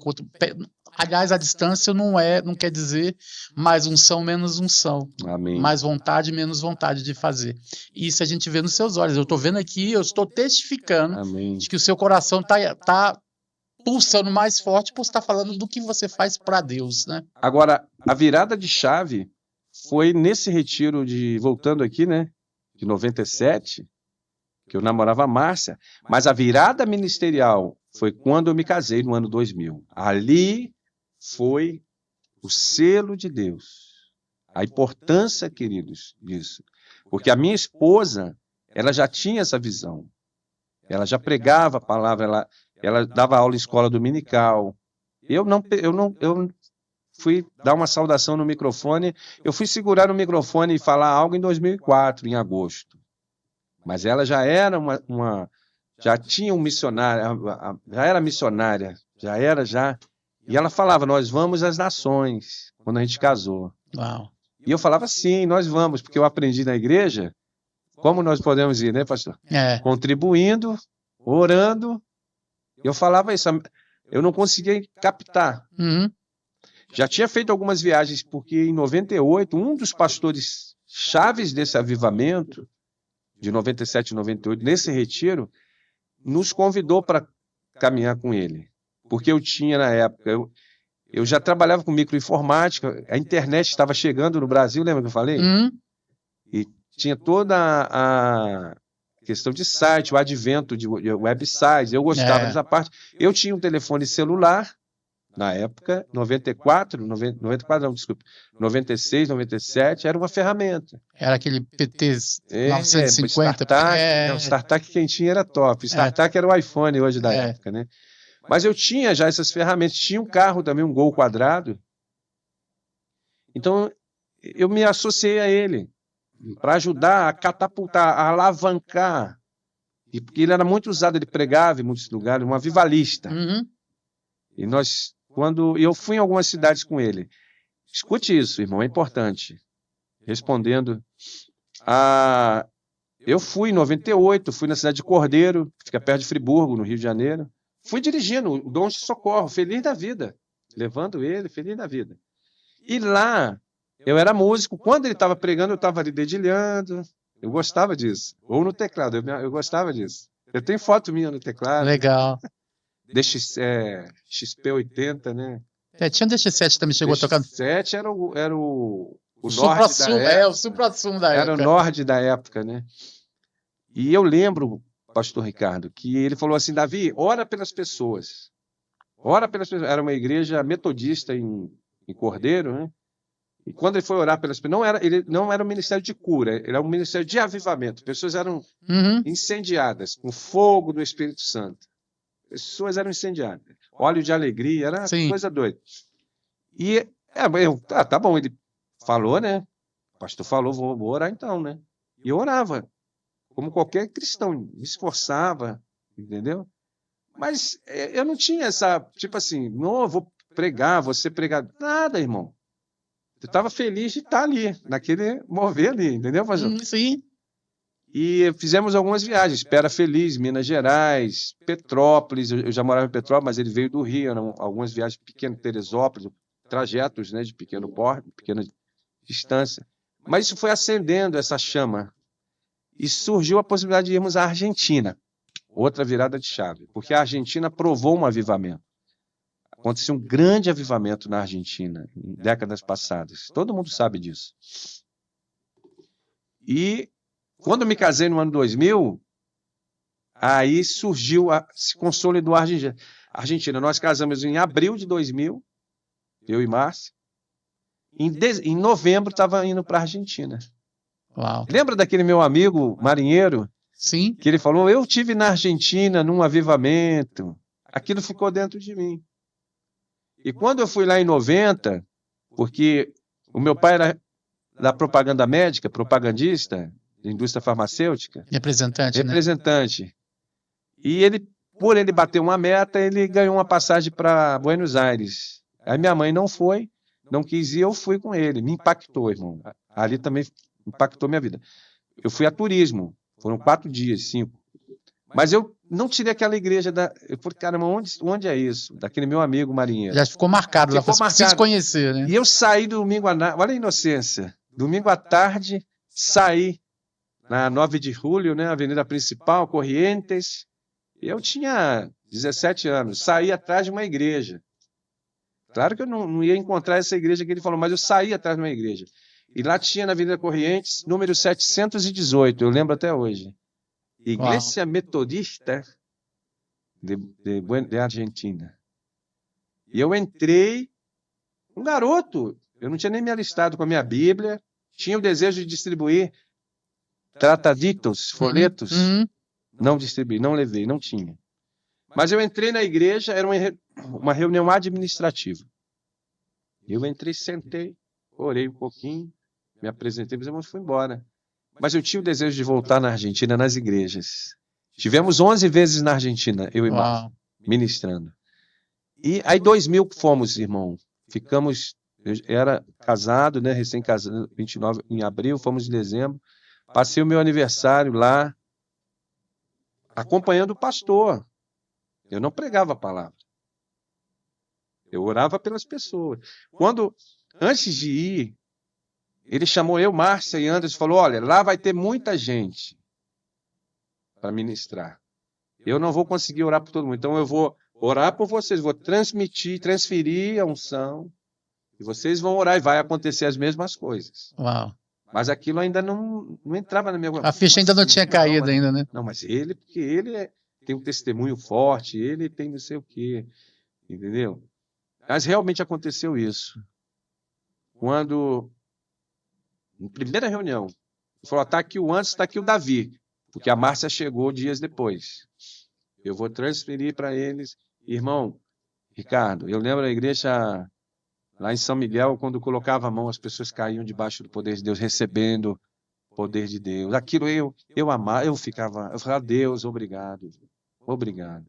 Aliás, a distância não quer dizer mais unção, menos unção.
Amém.
Mais vontade, menos vontade de fazer. Isso a gente vê nos seus olhos. Eu estou vendo aqui, eu estou testificando de que o seu coração está pulsando mais forte por estar falando do que você faz para Deus, né?
Agora, a virada de chave foi nesse retiro voltando aqui, né? De 97, que eu namorava a Márcia, mas a virada ministerial foi quando eu me casei, no ano 2000. Ali foi o selo de Deus. A importância, queridos, disso. Porque a minha esposa, ela já tinha essa visão. Ela já pregava a palavra, ela dava aula em escola dominical. Eu fui dar uma saudação no microfone, eu fui segurar no microfone e falar algo em 2004, em agosto. Mas ela já era já tinha um missionário, já era missionária, e ela falava, nós vamos às nações, quando a gente casou.
Uau.
E eu falava, sim, nós vamos, porque eu aprendi na igreja, como nós podemos ir, né, pastor? Contribuindo, orando. Eu falava isso, eu não conseguia captar.
Uhum.
Já tinha feito algumas viagens, porque em 98, um dos pastores chaves desse avivamento, de 97 e 98, nesse retiro, nos convidou para caminhar com ele. Porque eu tinha, na época, eu já trabalhava com microinformática, a internet estava chegando no Brasil, lembra que eu falei?
Uhum.
E tinha toda a questão de site, o advento de websites, eu gostava dessa parte. Eu tinha um telefone celular, na época, 94 não, desculpa, 96, 97, era uma ferramenta.
Era aquele PT 950.
O StarTAC quem tinha era top. O StarTAC era o iPhone hoje da época, né? Mas eu tinha já essas ferramentas. Tinha um carro também, um Gol quadrado. Então, eu me associei a ele para ajudar a catapultar, a alavancar. E porque ele era muito usado, ele pregava em muitos lugares, um avivalista.
Uhum.
E quando eu fui em algumas cidades com ele, escute isso, irmão, é importante. Respondendo, eu fui em 98, fui na cidade de Cordeiro, que fica perto de Friburgo, no Rio de Janeiro. Fui dirigindo o Dom de Socorro, feliz da vida, levando ele, feliz da vida. E lá, eu era músico, quando ele estava pregando, eu estava ali dedilhando, eu gostava disso. Ou no teclado, eu gostava disso. Eu tenho foto minha no teclado.
Legal.
XP80, né?
Tinha um DX7 também, chegou a tocar.
DX7 era o
supra-sumo, o supra-sumo da época.
Era o Nord da época, né? E eu lembro, pastor Ricardo, que ele falou assim, Davi, ora pelas pessoas. Ora pelas pessoas. Era uma igreja metodista em Cordeiro, né? E quando ele foi orar pelas pessoas, ele não era um ministério de cura, ele era um ministério de avivamento. Pessoas eram incendiadas com fogo do Espírito Santo. Pessoas eram incendiadas. Óleo de alegria, era coisa doida. E, tá bom, ele falou, né? O pastor falou, vou orar então, né? E eu orava, como qualquer cristão, me esforçava, entendeu? Mas eu não tinha essa, tipo assim, não, eu vou pregar, vou ser pregado. Nada, irmão. Eu estava feliz de estar ali, naquele mover ali, entendeu, pastor?
Sim.
E fizemos algumas viagens, Pera Feliz, Minas Gerais, Petrópolis, eu já morava em Petrópolis, mas ele veio do Rio, eram algumas viagens pequenas, Teresópolis, trajetos, né, de pequeno porte, pequena distância. Mas isso foi acendendo essa chama. E surgiu a possibilidade de irmos à Argentina, outra virada de chave, porque a Argentina provou um avivamento. Aconteceu um grande avivamento na Argentina, em décadas passadas. Todo mundo sabe disso. E quando eu me casei no ano 2000, aí surgiu, se consolidou a Argentina. Nós casamos em abril de 2000, eu e Márcia. Em novembro, estava indo para a Argentina.
Uau.
Lembra daquele meu amigo marinheiro?
Sim.
Que ele falou, eu tive na Argentina num avivamento. Aquilo ficou dentro de mim. E quando eu fui lá em 90, porque o meu pai era da propaganda médica, propagandista, da indústria farmacêutica.
Representante.
Né? E por ele bater uma meta, ele ganhou uma passagem para Buenos Aires. Aí minha mãe não foi, não quis ir, eu fui com ele. Me impactou, irmão. Ali também impactou minha vida. Eu fui a turismo, foram 4 dias, 5. Mas eu não tirei aquela igreja eu falei, caramba, onde é isso? Daquele meu amigo marinheiro.
Já ficou marcado lá, preciso conhecer, né?
E eu saí domingo olha a inocência. Domingo à tarde, saí na 9 de julho, né, avenida principal, Corrientes. Eu tinha 17 anos, saí atrás de uma igreja. Claro que eu não ia encontrar essa igreja que ele falou, mas eu saí atrás de uma igreja. E lá tinha na Avenida Corrientes, número 718, eu lembro até hoje. Igreja Metodista de Argentina. E eu entrei, um garoto, eu não tinha nem me alistado com a minha Bíblia, tinha o desejo de distribuir trataditos, folhetos. Não distribuí, não levei, não tinha. Mas eu entrei na igreja, era uma reunião administrativa. Eu entrei, sentei, orei um pouquinho, me apresentei, mas fui embora. Mas eu tinha o desejo de voltar na Argentina, nas igrejas. Tivemos 11 vezes na Argentina, eu e Márcio, ministrando. E aí 2000 fomos, irmão. Ficamos, eu era casado, né, recém-casado, 29 em abril, fomos em dezembro. Passei o meu aniversário lá, acompanhando o pastor. Eu não pregava a palavra. Eu orava pelas pessoas. Antes de ir, ele chamou eu, Márcia e Anderson e falou, olha, lá vai ter muita gente para ministrar. Eu não vou conseguir orar por todo mundo, então eu vou orar por vocês, vou transferir a unção, e vocês vão orar e vai acontecer as mesmas coisas.
Uau.
Mas aquilo ainda não entrava na minha...
A ficha ainda não tinha caído ainda, né?
Não, mas porque ele tem um testemunho forte, ele tem não sei o quê, entendeu? Mas realmente aconteceu isso. Quando, na primeira reunião, ele falou, está aqui o Anderson, está aqui o Davi, porque a Márcia chegou dias depois. Eu vou transferir para eles. Irmão, Ricardo, eu lembro da igreja lá em São Miguel, quando colocava a mão, as pessoas caíam debaixo do poder de Deus, recebendo o poder de Deus. Aquilo eu amava, eu falava, Deus, obrigado, obrigado.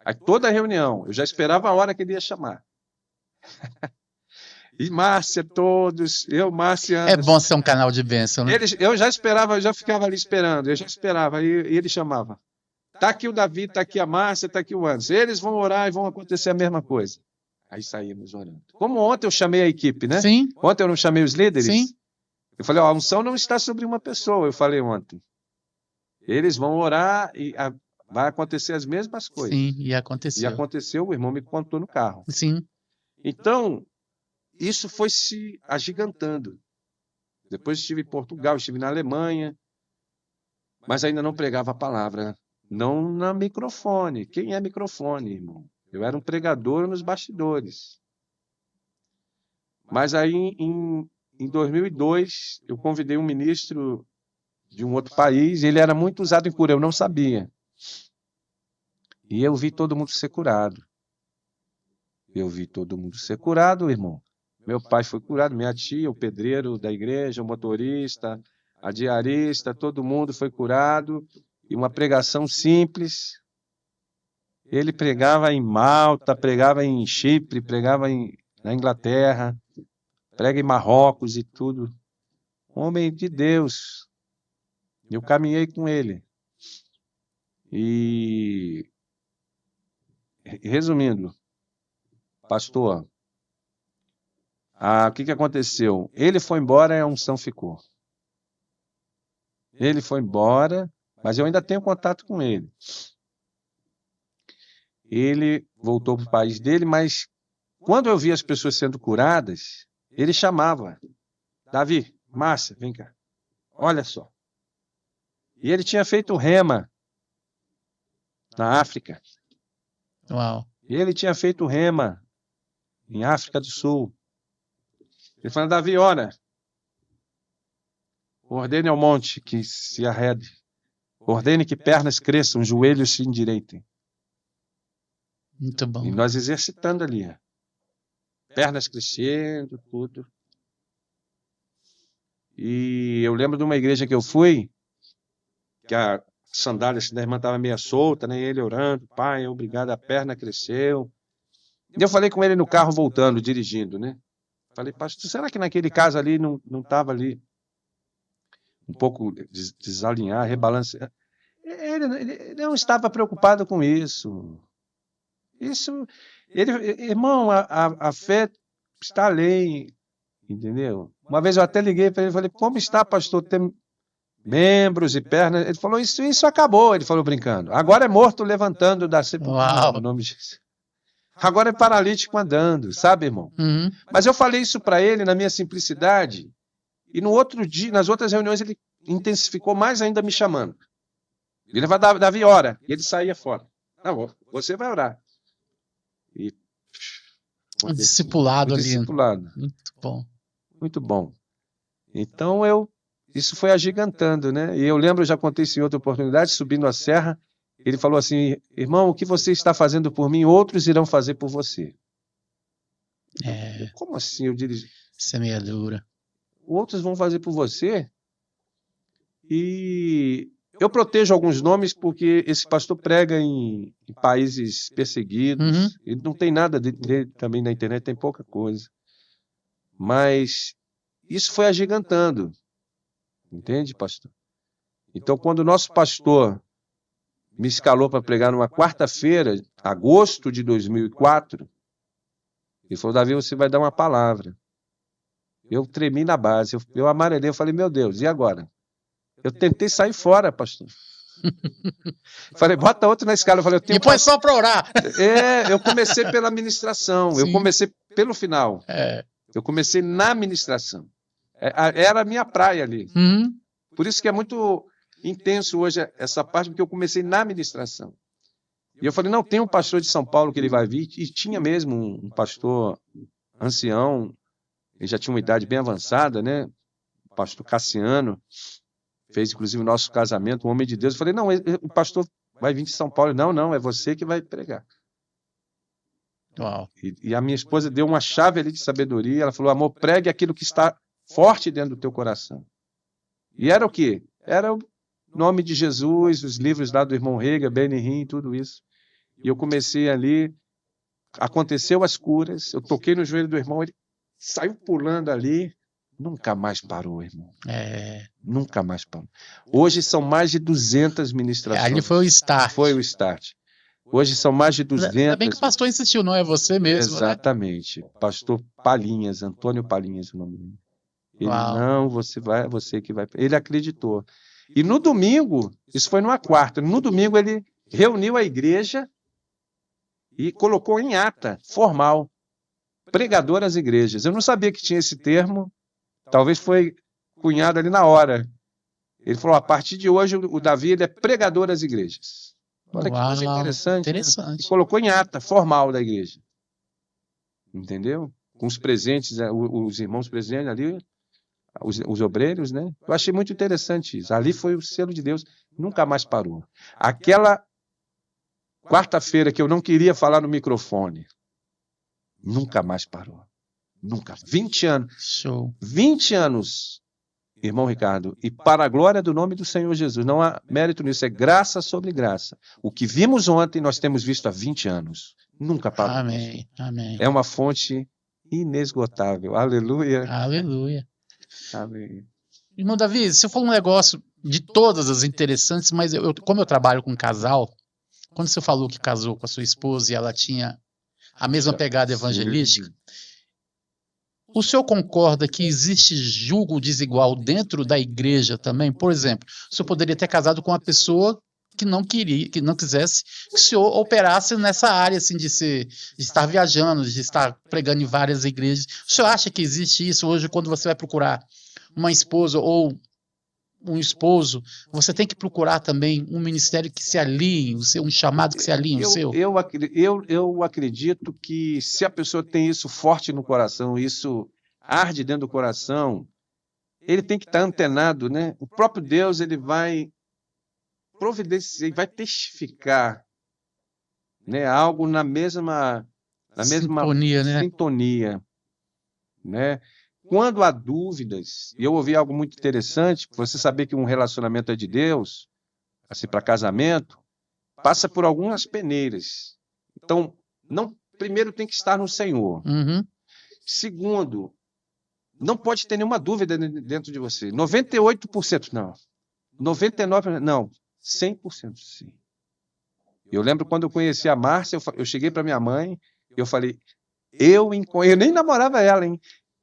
Aí toda a reunião, eu já esperava a hora que ele ia chamar. E Márcia, todos, Márcia...
É bom ser um canal de bênção, né?
Eu já esperava, eu já ficava ali esperando, eu já esperava, e ele chamava. Está aqui o Davi, está aqui a Márcia, está aqui o Anderson. Eles vão orar e vão acontecer a mesma coisa. Aí saímos orando. Como ontem eu chamei a equipe, né?
Sim.
Ontem eu não chamei os líderes?
Sim.
Eu falei, a unção não está sobre uma pessoa, eu falei ontem. Eles vão orar e vai acontecer as mesmas coisas.
Sim, e aconteceu.
E aconteceu, o irmão me contou no carro.
Sim.
Então, isso foi se agigantando. Depois estive em Portugal, estive na Alemanha, mas ainda não pregava a palavra. Não na microfone. Quem é microfone, irmão? Eu era um pregador nos bastidores. Mas aí, em 2002, eu convidei um ministro de um outro país, e ele era muito usado em cura, eu não sabia. E eu vi todo mundo ser curado. Eu vi todo mundo ser curado, irmão. Meu pai foi curado, minha tia, o pedreiro da igreja, o motorista, a diarista, todo mundo foi curado. E uma pregação simples. Ele pregava em Malta, pregava em Chipre, pregava na Inglaterra, prega em Marrocos e tudo. Homem de Deus. Eu caminhei com ele. E, resumindo, pastor, o que aconteceu? Ele foi embora e a unção ficou. Ele foi embora, mas eu ainda tenho contato com ele. Ele voltou para o país dele, mas quando eu vi as pessoas sendo curadas, ele chamava. Davi, Márcia, vem cá. Olha só. E ele tinha feito rema na África.
Uau.
Ele tinha feito rema em África do Sul. Ele falou, Davi, ora, ordene ao monte que se arrede. Ordene que pernas cresçam, joelhos se endireitem.
Muito bom.
E nós exercitando ali. Pernas crescendo, tudo. E eu lembro de uma igreja que eu fui, que a sandália da irmã estava meio solta, né? E ele orando, pai, obrigado, a perna cresceu. E eu falei com ele no carro voltando, dirigindo, né? Falei, pastor, será que naquele caso ali não estava ali um pouco desalinhar, rebalancear? Ele não estava preocupado com isso. Irmão, a fé está além, entendeu? Uma vez eu até liguei para ele e falei, como está, pastor, tem membros e pernas? Ele falou, isso acabou, ele falou brincando. Agora é morto levantando da sepultura, no nome de Jesus. Agora é paralítico andando, sabe, irmão?
Uhum.
Mas eu falei isso para ele na minha simplicidade, e no outro dia, nas outras reuniões, ele intensificou mais ainda me chamando. Ele levava Davi, ora, e ele saía fora. Não, você vai orar. E
Um discipulado ali.
Discipulado.
Muito bom.
Muito bom. Então, isso foi agigantando, né? E eu lembro, eu já contei isso em outra oportunidade, subindo a serra, ele falou assim, irmão, o que você está fazendo por mim, outros irão fazer por você. Como assim? Eu dirigi.
Semeadura.
Outros vão fazer por você? E Eu protejo alguns nomes porque esse pastor prega em países perseguidos. Ele não tem nada dele também na internet, tem pouca coisa. Mas isso foi agigantando. Entende, pastor? Então, quando o nosso pastor me escalou para pregar numa quarta-feira, agosto de 2004, ele falou, Davi, você vai dar uma palavra. Eu tremi na base, eu amarelei, eu falei, meu Deus, e agora? Eu tentei sair fora, pastor. Falei, bota outro na escala. Eu falei, eu tenho
e põe só para orar.
Eu comecei pela ministração,
Sim.
Eu comecei pelo final. Eu comecei na ministração. Era a minha praia ali. Por isso que é muito intenso hoje essa parte, porque eu comecei na ministração. E eu falei, não, tem um pastor de São Paulo que ele vai vir, e tinha mesmo um pastor ancião, ele já tinha uma idade bem avançada, né? O pastor Cassiano, fez inclusive o nosso casamento, um homem de Deus. Eu falei, não, o pastor vai vir de São Paulo. Não, é você que vai pregar.
Uau.
E a minha esposa deu uma chave ali de sabedoria, ela falou, amor, pregue aquilo que está forte dentro do teu coração. E era o quê? Era o nome de Jesus, os livros lá do irmão Rega, Benihim, tudo isso. E eu comecei ali, aconteceu as curas, eu toquei no joelho do irmão, ele saiu pulando ali, nunca mais parou, irmão. Nunca mais parou. Hoje são mais de 200 ministrações.
Ali foi o start.
Foi o start. Hoje são mais de 200.
Ainda bem que o pastor insistiu, não é você mesmo,
Exatamente. Né? Pastor Palhinhas, Antônio Palhinhas, o nome dele. Ele, não, você que vai. Ele acreditou. E no domingo, isso foi numa quarta, no domingo ele reuniu a igreja e colocou em ata formal, pregador às igrejas. Eu não sabia que tinha esse termo, talvez foi cunhado ali na hora. Ele falou, a partir de hoje o Davi ele é pregador às igrejas. Olha que coisa interessante. Né? E colocou em ata formal da igreja. Entendeu? Com os presentes, os irmãos presentes ali, os obreiros, né? Eu achei muito interessante isso. Ali foi o selo de Deus, nunca mais parou. Aquela quarta-feira que eu não queria falar no microfone, nunca mais parou. Nunca. 20 anos.
Show.
20 anos, irmão Ricardo, e para a glória do nome do Senhor Jesus. Não há mérito nisso, é graça sobre graça. O que vimos ontem, nós temos visto há 20 anos. Nunca parou.
Amém, amém.
É uma fonte inesgotável. Aleluia.
Aleluia.
Amém.
Irmão Davi, você falou um negócio de todas as interessantes, mas como eu trabalho com casal, quando você falou que casou com a sua esposa e ela tinha a mesma pegada evangelística, o senhor concorda que existe julgo desigual dentro da igreja também? Por exemplo, o senhor poderia ter casado com uma pessoa que não queria, que não quisesse que o senhor operasse nessa área assim, de estar viajando, de estar pregando em várias igrejas. O senhor acha que existe isso hoje quando você vai procurar uma esposa ou um esposo? Você tem que procurar também um ministério que se alinhe, um chamado que se alinhe ao seu?
Eu acredito que se a pessoa tem isso forte no coração, isso arde dentro do coração, ele tem que estar antenado, né? O próprio Deus, ele vai providenciar, vai testificar, né, algo na mesma
sintonia, né?
Sintonia, né? Quando há dúvidas, e eu ouvi algo muito interessante, você saber que um relacionamento é de Deus, assim, para casamento, passa por algumas peneiras. Então, primeiro tem que estar no Senhor. Segundo, não pode ter nenhuma dúvida dentro de você. 98% não. 99% não. 100% sim. Eu lembro quando eu conheci a Márcia, eu cheguei para minha mãe, eu falei, eu nem namorava ela, hein?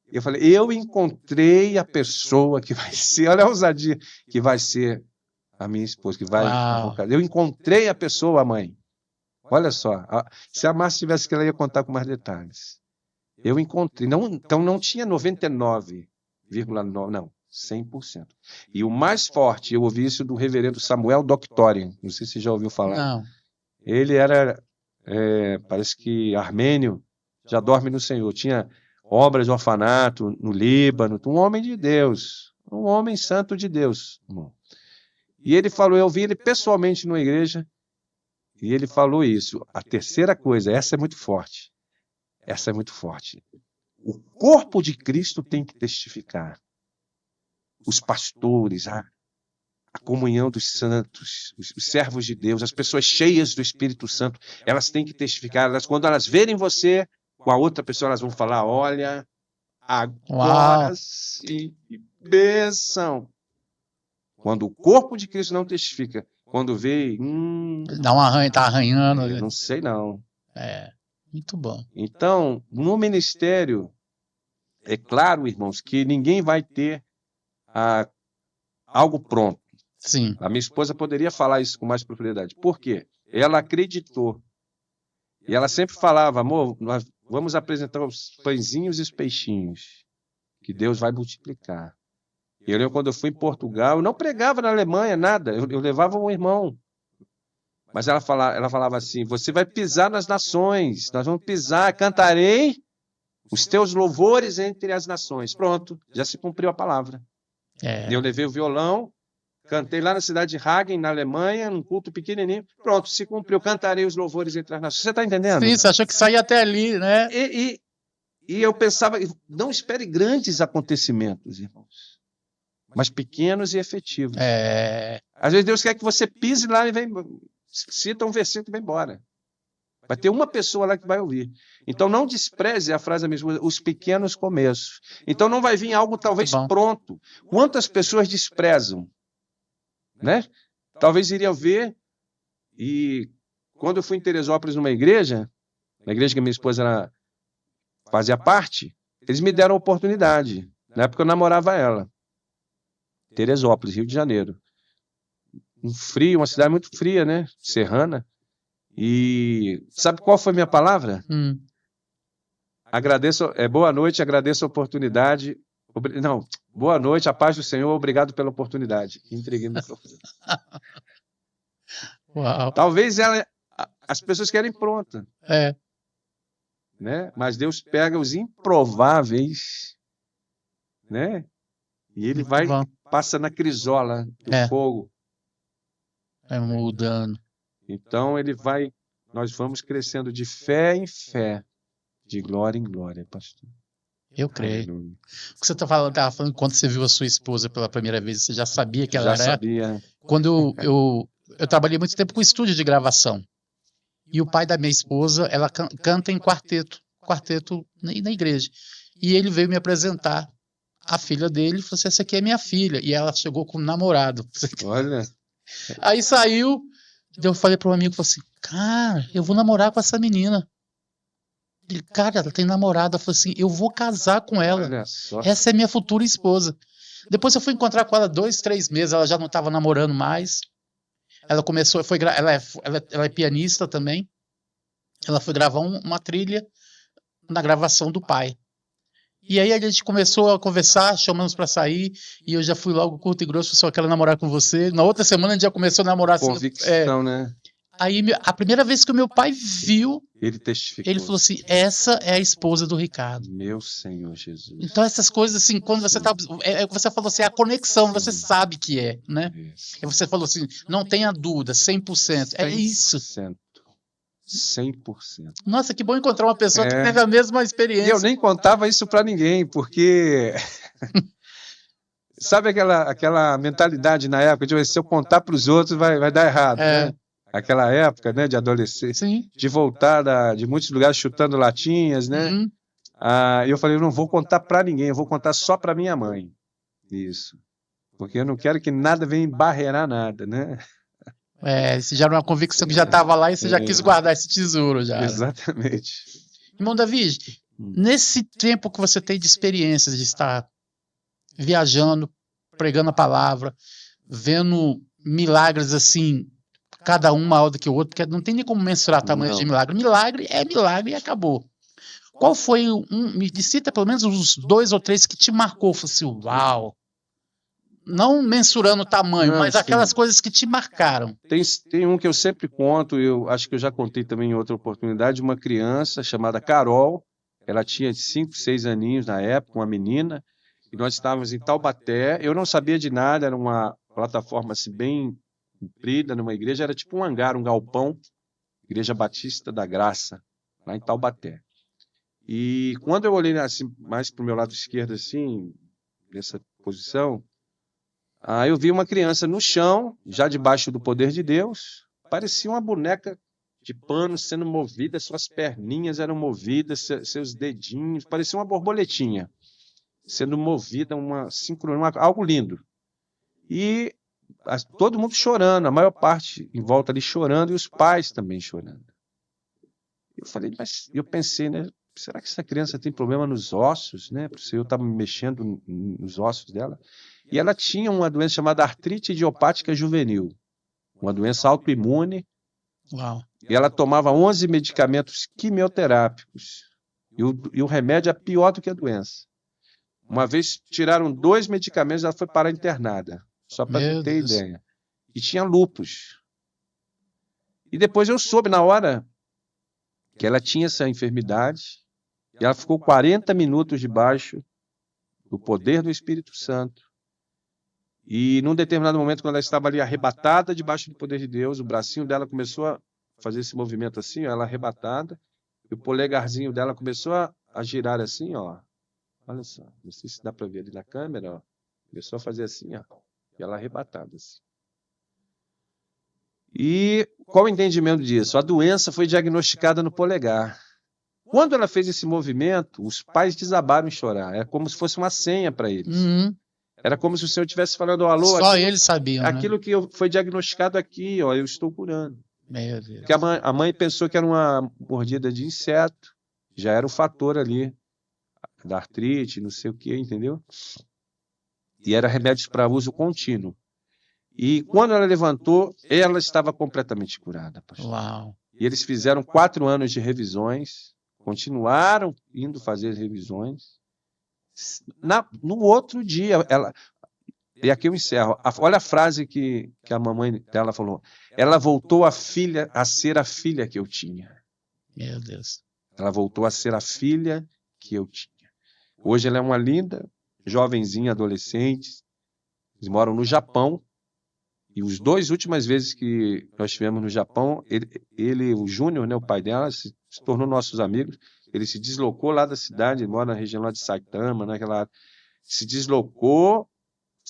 Eu falei, eu encontrei a pessoa que vai ser, olha a ousadia, que vai ser a minha esposa, que vai... Eu encontrei a pessoa, mãe. Olha só, se a Márcia tivesse que ela ia contar com mais detalhes. Eu encontrei, então não tinha 99,9, não, 100%. E o mais forte, eu ouvi isso do reverendo Samuel Doctorian, não sei se você já ouviu falar.
Não.
Ele era, parece que armênio, já dorme no Senhor, tinha obras de orfanato no Líbano, um homem de Deus, um homem santo de Deus. E ele falou, eu vi ele pessoalmente numa igreja, e ele falou isso. A terceira coisa, essa é muito forte. Essa é muito forte. O corpo de Cristo tem que testificar. Os pastores, a comunhão dos santos, os servos de Deus, as pessoas cheias do Espírito Santo, elas têm que testificar. Quando elas verem você com a outra pessoa, elas vão falar, olha, agora sim, que bênção. Quando o corpo de Cristo não testifica, quando vê,
dá um arranho, tá arranhando.
Eu não sei não.
Muito bom.
Então, no ministério, é claro, irmãos, que ninguém vai ter algo pronto.
Sim.
A minha esposa poderia falar isso com mais propriedade. Por quê? Ela acreditou. E ela sempre falava, amor, nós vamos apresentar os pãezinhos e os peixinhos, que Deus vai multiplicar. Eu lembro quando eu fui em Portugal, eu não pregava na Alemanha, nada, eu levava um irmão. Mas ela falava assim, você vai pisar nas nações, nós vamos pisar, cantarei os teus louvores entre as nações. Pronto, já se cumpriu a palavra. Eu levei o violão, cantei lá na cidade de Hagen, na Alemanha, num culto pequenininho. Pronto, se cumpriu, cantarei os louvores entre as nações. Você está entendendo?
Sim, você achou que saía até ali, né?
E eu pensava, não espere grandes acontecimentos, irmãos, mas pequenos e efetivos. Às vezes Deus quer que você pise lá e cita um versículo e vai embora. Vai ter uma pessoa lá que vai ouvir. Então não despreze a frase da mesma, os pequenos começos. Então não vai vir algo talvez pronto. Quantas pessoas desprezam? Né? Talvez iriam ver, e quando eu fui em Teresópolis numa igreja, na igreja que minha esposa fazia parte, eles me deram a oportunidade. Na época eu namorava ela. Teresópolis, Rio de Janeiro. Um frio, uma cidade muito fria, né? Serrana. E sabe qual foi a minha palavra? Agradeço, boa noite, agradeço a oportunidade. Não, boa noite, a paz do Senhor, obrigado pela oportunidade. Entreguei o microfone.
Uau.
Talvez as pessoas querem pronta. Né? Mas Deus pega os improváveis, né? E ele passa na crisola do fogo.
Vai mudando.
Então nós vamos crescendo de fé em fé, de glória em glória, pastor.
Eu creio. O que você estava falando, quando você viu a sua esposa pela primeira vez, você já sabia que ela era?
Já sabia.
Quando eu trabalhei muito tempo com estúdio de gravação. E o pai da minha esposa, ela canta em quarteto na igreja. E ele veio me apresentar a filha dele e falou assim, essa aqui é minha filha. E ela chegou com um namorado.
Olha.
Aí saiu, eu falei para um amigo, falei assim, cara, eu vou namorar com essa menina. Ele, cara, ela tem namorada. Eu falei assim, eu vou casar com ela.
Olha só.
Essa é minha futura esposa. Depois eu fui encontrar com ela 2, 3 meses, ela já não estava namorando mais. Ela começou, ela é pianista também. Ela foi gravar uma trilha na gravação do pai. E aí a gente começou a conversar, chamamos para sair, e eu já fui logo curto e grosso, só quero namorar com você. Na outra semana a gente já começou a namorar.
Convicção, né?
Aí a primeira vez que o meu pai viu,
ele testificou.
Ele falou assim, essa é a esposa do Ricardo.
Meu Senhor Jesus.
Então essas coisas assim, quando você tá, você falou assim, a conexão, você sabe que é, né? E você falou assim, não tenha dúvida, 100%. É isso.
100%.
Nossa, que bom encontrar uma pessoa que teve a mesma experiência.
E eu nem contava isso para ninguém, porque sabe aquela mentalidade na época de se eu contar para os outros vai dar errado, né? Aquela época, né, de adolescente,
Sim.
De voltar de muitos lugares chutando latinhas, né?
Uhum.
E eu falei, eu não vou contar para ninguém, eu vou contar só para minha mãe. Isso. Porque eu não quero que nada venha embarrear nada, né?
Você já era uma convicção que já estava lá e você já quis guardar esse tesouro já.
Exatamente.
Irmão Davi, nesse tempo que você tem de experiências de estar viajando, pregando a palavra, vendo milagres assim, cada um maior do que o outro, porque não tem nem como mensurar o tamanho de milagre. Milagre é milagre e acabou. Qual foi me cita pelo menos uns 2 ou 3 que te marcou, falou assim, uau. Não mensurando o tamanho, mas aquelas coisas que te marcaram.
Tem um que eu sempre conto, eu acho que eu já contei também em outra oportunidade, uma criança chamada Carol, ela tinha 5, 6 aninhos na época, uma menina, e nós estávamos em Taubaté, eu não sabia de nada, era uma plataforma assim, bem comprida numa igreja, era tipo um hangar, um galpão, Igreja Batista da Graça, lá em Taubaté. E quando eu olhei assim, mais para o meu lado esquerdo, assim, nessa posição, Eu vi uma criança no chão, já debaixo do poder de Deus, parecia uma boneca de pano sendo movida, suas perninhas eram movidas, seus dedinhos, parecia uma borboletinha sendo movida, algo lindo. E todo mundo chorando, a maior parte em volta ali chorando, e os pais também chorando. Eu pensei, né? Será que essa criança tem problema nos ossos, né? Porque eu estava mexendo nos ossos dela. E ela tinha uma doença chamada artrite idiopática juvenil, uma doença autoimune.
Uau.
E ela tomava 11 medicamentos quimioterápicos. E o remédio é pior do que a doença. Uma vez tiraram 2 medicamentos, ela foi parar internada. Só para ter ideia. E tinha lúpus. E depois eu soube na hora que ela tinha essa enfermidade. E ela ficou 40 minutos debaixo do poder do Espírito Santo. E num determinado momento, quando ela estava ali arrebatada debaixo do poder de Deus, o bracinho dela começou a fazer esse movimento assim, ó, ela arrebatada, e o polegarzinho dela começou a girar assim, ó. Olha só, não sei se dá para ver ali na câmera, ó. Começou a fazer assim, ó, e ela arrebatada assim. E qual o entendimento disso? A doença foi diagnosticada no polegar. Quando ela fez esse movimento, os pais desabaram em chorar. É como se fosse uma senha para eles. Era como se o Senhor estivesse falando, alô,
só eles sabiam,
aquilo, né? Que foi diagnosticado aqui, ó, eu estou curando.
Meu Deus.
Porque a mãe pensou que era uma mordida de inseto, já era o fator ali da artrite, não sei o que, entendeu? E era remédios para uso contínuo. E quando ela levantou, ela estava completamente curada, pastor.
Uau.
E eles fizeram 4 anos de revisões, continuaram indo fazer revisões. No outro dia, e aqui eu encerro, olha a frase que a mamãe dela falou, ela voltou a ser a filha que eu tinha.
Meu Deus.
Ela voltou a ser a filha que eu tinha. Hoje ela é uma linda, jovenzinha, adolescente, eles moram no Japão, e os 2 últimas vezes que nós estivemos no Japão, ele o Júnior, né, o pai dela, se tornou nossos amigos, ele se deslocou lá da cidade, ele mora na região lá de Saitama, naquela, se deslocou,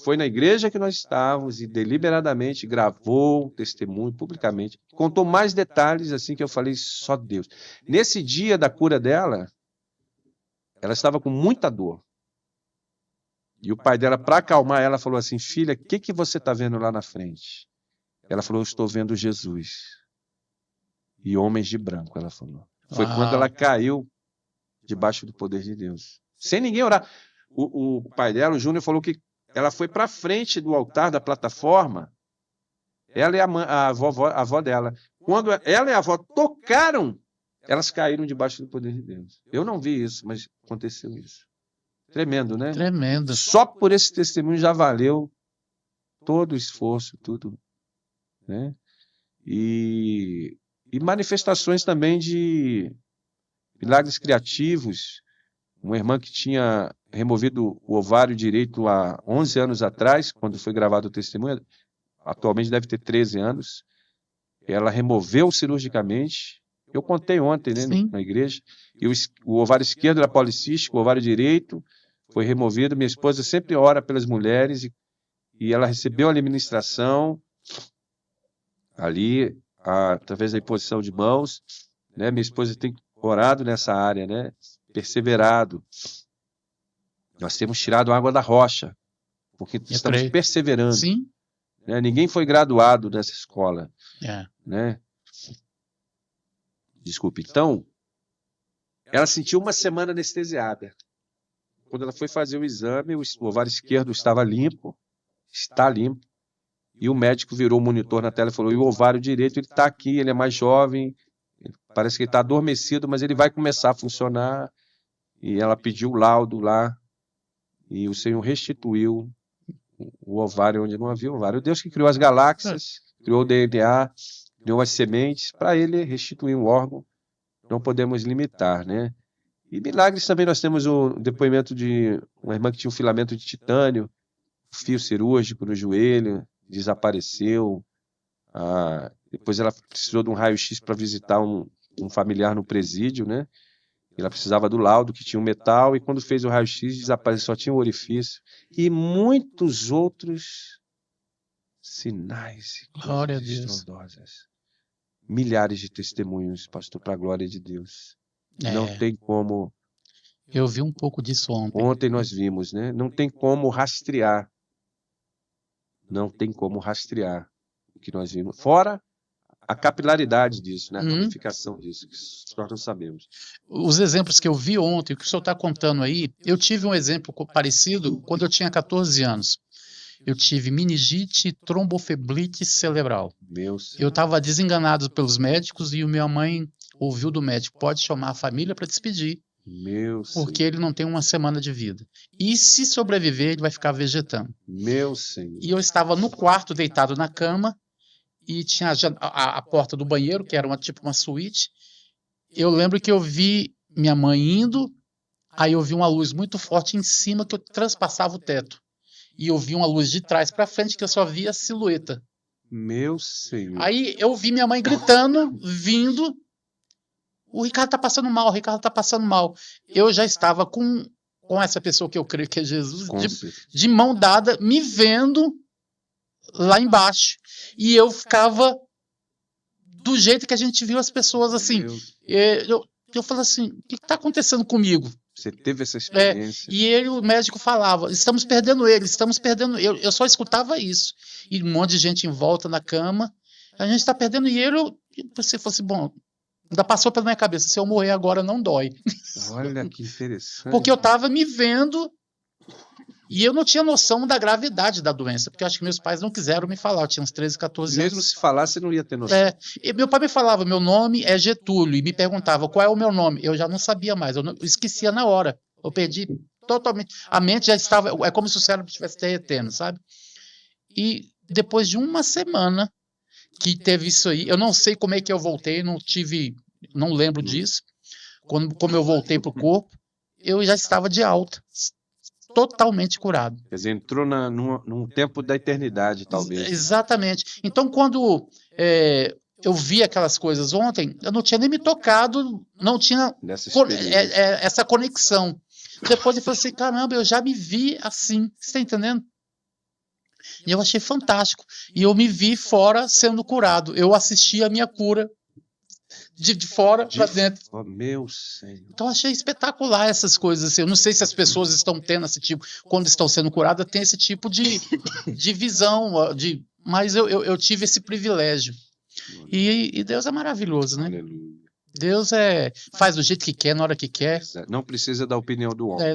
foi na igreja que nós estávamos e deliberadamente gravou testemunho publicamente, contou mais detalhes assim que eu falei, só Deus. Nesse dia da cura dela, ela estava com muita dor. E o pai dela, para acalmar ela, falou assim, filha, o que você está vendo lá na frente? Ela falou, eu estou vendo Jesus. E homens de branco, ela falou. Foi quando ela caiu debaixo do poder de Deus. Sem ninguém orar. O pai dela, o Júnior, falou que ela foi para frente do altar da plataforma. Ela e a avó dela. Quando ela e a avó tocaram, elas caíram debaixo do poder de Deus. Eu não vi isso, mas aconteceu isso. Tremendo, né?
Tremendo.
Só por esse testemunho já valeu todo o esforço, tudo. Né? E manifestações também de milagres criativos. Uma irmã que tinha removido o ovário direito há 11 anos atrás, quando foi gravado o testemunho, atualmente deve ter 13 anos. Ela removeu cirurgicamente. Eu contei ontem, né, na igreja. E o ovário esquerdo era policístico, o ovário direito foi removido. Minha esposa sempre ora pelas mulheres e ela recebeu a administração ali, através da imposição de mãos. Né? Minha esposa tem orado nessa área, né? Perseverado. Nós temos tirado água da rocha, porque estamos perseverando.
Sim.
Né? Ninguém foi graduado nessa escola. Né? Desculpe. Então, ela sentiu uma semana anestesiada. Quando ela foi fazer o exame, o ovário esquerdo estava limpo, está limpo, e o médico virou o monitor na tela e falou, e o ovário direito, ele está aqui, ele é mais jovem, parece que ele está adormecido, mas ele vai começar a funcionar. E ela pediu o laudo lá, e o Senhor restituiu o ovário onde não havia ovário. O Deus que criou as galáxias, criou o DNA, criou as sementes, para ele restituir um órgão, não podemos limitar, né? E milagres também, nós temos o depoimento de uma irmã que tinha um filamento de titânio, fio cirúrgico no joelho, desapareceu. Depois ela precisou de um raio-x para visitar um familiar no presídio, né? Ela precisava do laudo, que tinha um metal, e quando fez o raio-x, desapareceu, só tinha um orifício. E muitos outros Sinais e
Glória a
coisas
Deus.
estrondosas. Milhares de testemunhos, pastor, para a glória de Deus. Não
É,
tem como.
eu vi um pouco disso ontem.
Ontem nós vimos, né? Não tem como rastrear. Não tem como rastrear o que nós vimos. Fora a capilaridade disso, né? A ramificação disso, que nós não sabemos.
Os exemplos que eu vi ontem, o que o senhor está contando aí, eu tive um exemplo parecido quando eu tinha 14 anos. Eu tive meningite, trombofeblite cerebral. Eu estava desenganado pelos médicos e minha mãe ouviu do médico, pode chamar a família para despedir, porque ele não tem uma semana de vida. E se sobreviver, ele vai ficar vegetando.
Meu Senhor.
E eu estava no quarto, deitado na cama, e tinha a porta do banheiro, que era tipo uma suíte. Eu lembro que eu vi minha mãe indo, aí eu vi uma luz muito forte em cima que eu transpassava o teto. E eu vi uma luz de trás para frente que eu só via a silhueta.
Meu Senhor.
Aí eu vi minha mãe gritando, vindo, o Ricardo tá passando mal, o Ricardo tá passando mal. Eu já estava com essa pessoa que eu creio que é Jesus, de mão dada, me vendo lá embaixo. E eu ficava do jeito que a gente viu as pessoas assim. Eu falei assim, o que está acontecendo comigo?
Você teve essa experiência?
E o médico falava, estamos perdendo ele, estamos perdendo ele. Eu só escutava isso. E um monte de gente em volta na cama, a gente está perdendo ele. Você falou assim, bom, ainda passou pela minha cabeça, se eu morrer agora não dói.
Olha que interessante.
Porque eu estava me vendo e eu não tinha noção da gravidade da doença, porque eu acho que meus pais não quiseram me falar, eu tinha uns 13, 14 anos.
Mesmo se falasse, você não ia ter noção.
E meu pai me falava, meu nome é Getúlio, e me perguntava qual é o meu nome. Eu já não sabia mais, eu esquecia na hora. Eu perdi totalmente. A mente já estava, é como se o cérebro estivesse derretendo, sabe? E depois de uma semana que teve isso aí, eu não sei como é que eu voltei, não lembro disso. Como eu voltei pro corpo, eu já estava de alta. Totalmente curado.
Quer dizer, entrou num tempo da eternidade, talvez.
Exatamente. Então, quando eu vi aquelas coisas ontem, eu não tinha nem me tocado, não tinha essa conexão. Depois eu falei assim, caramba, eu já me vi assim, você está entendendo? E eu achei fantástico. E eu me vi fora sendo curado. Eu assisti a minha cura de fora para dentro.
Meu Senhor.
Então, achei espetacular essas coisas. Assim. Eu não sei se as pessoas estão tendo esse tipo, quando estão sendo curadas, tem esse tipo de visão, mas eu tive esse privilégio. E Deus é maravilhoso, né?
Aleluia.
Deus faz do jeito que quer, na hora que quer.
Não precisa da opinião do homem.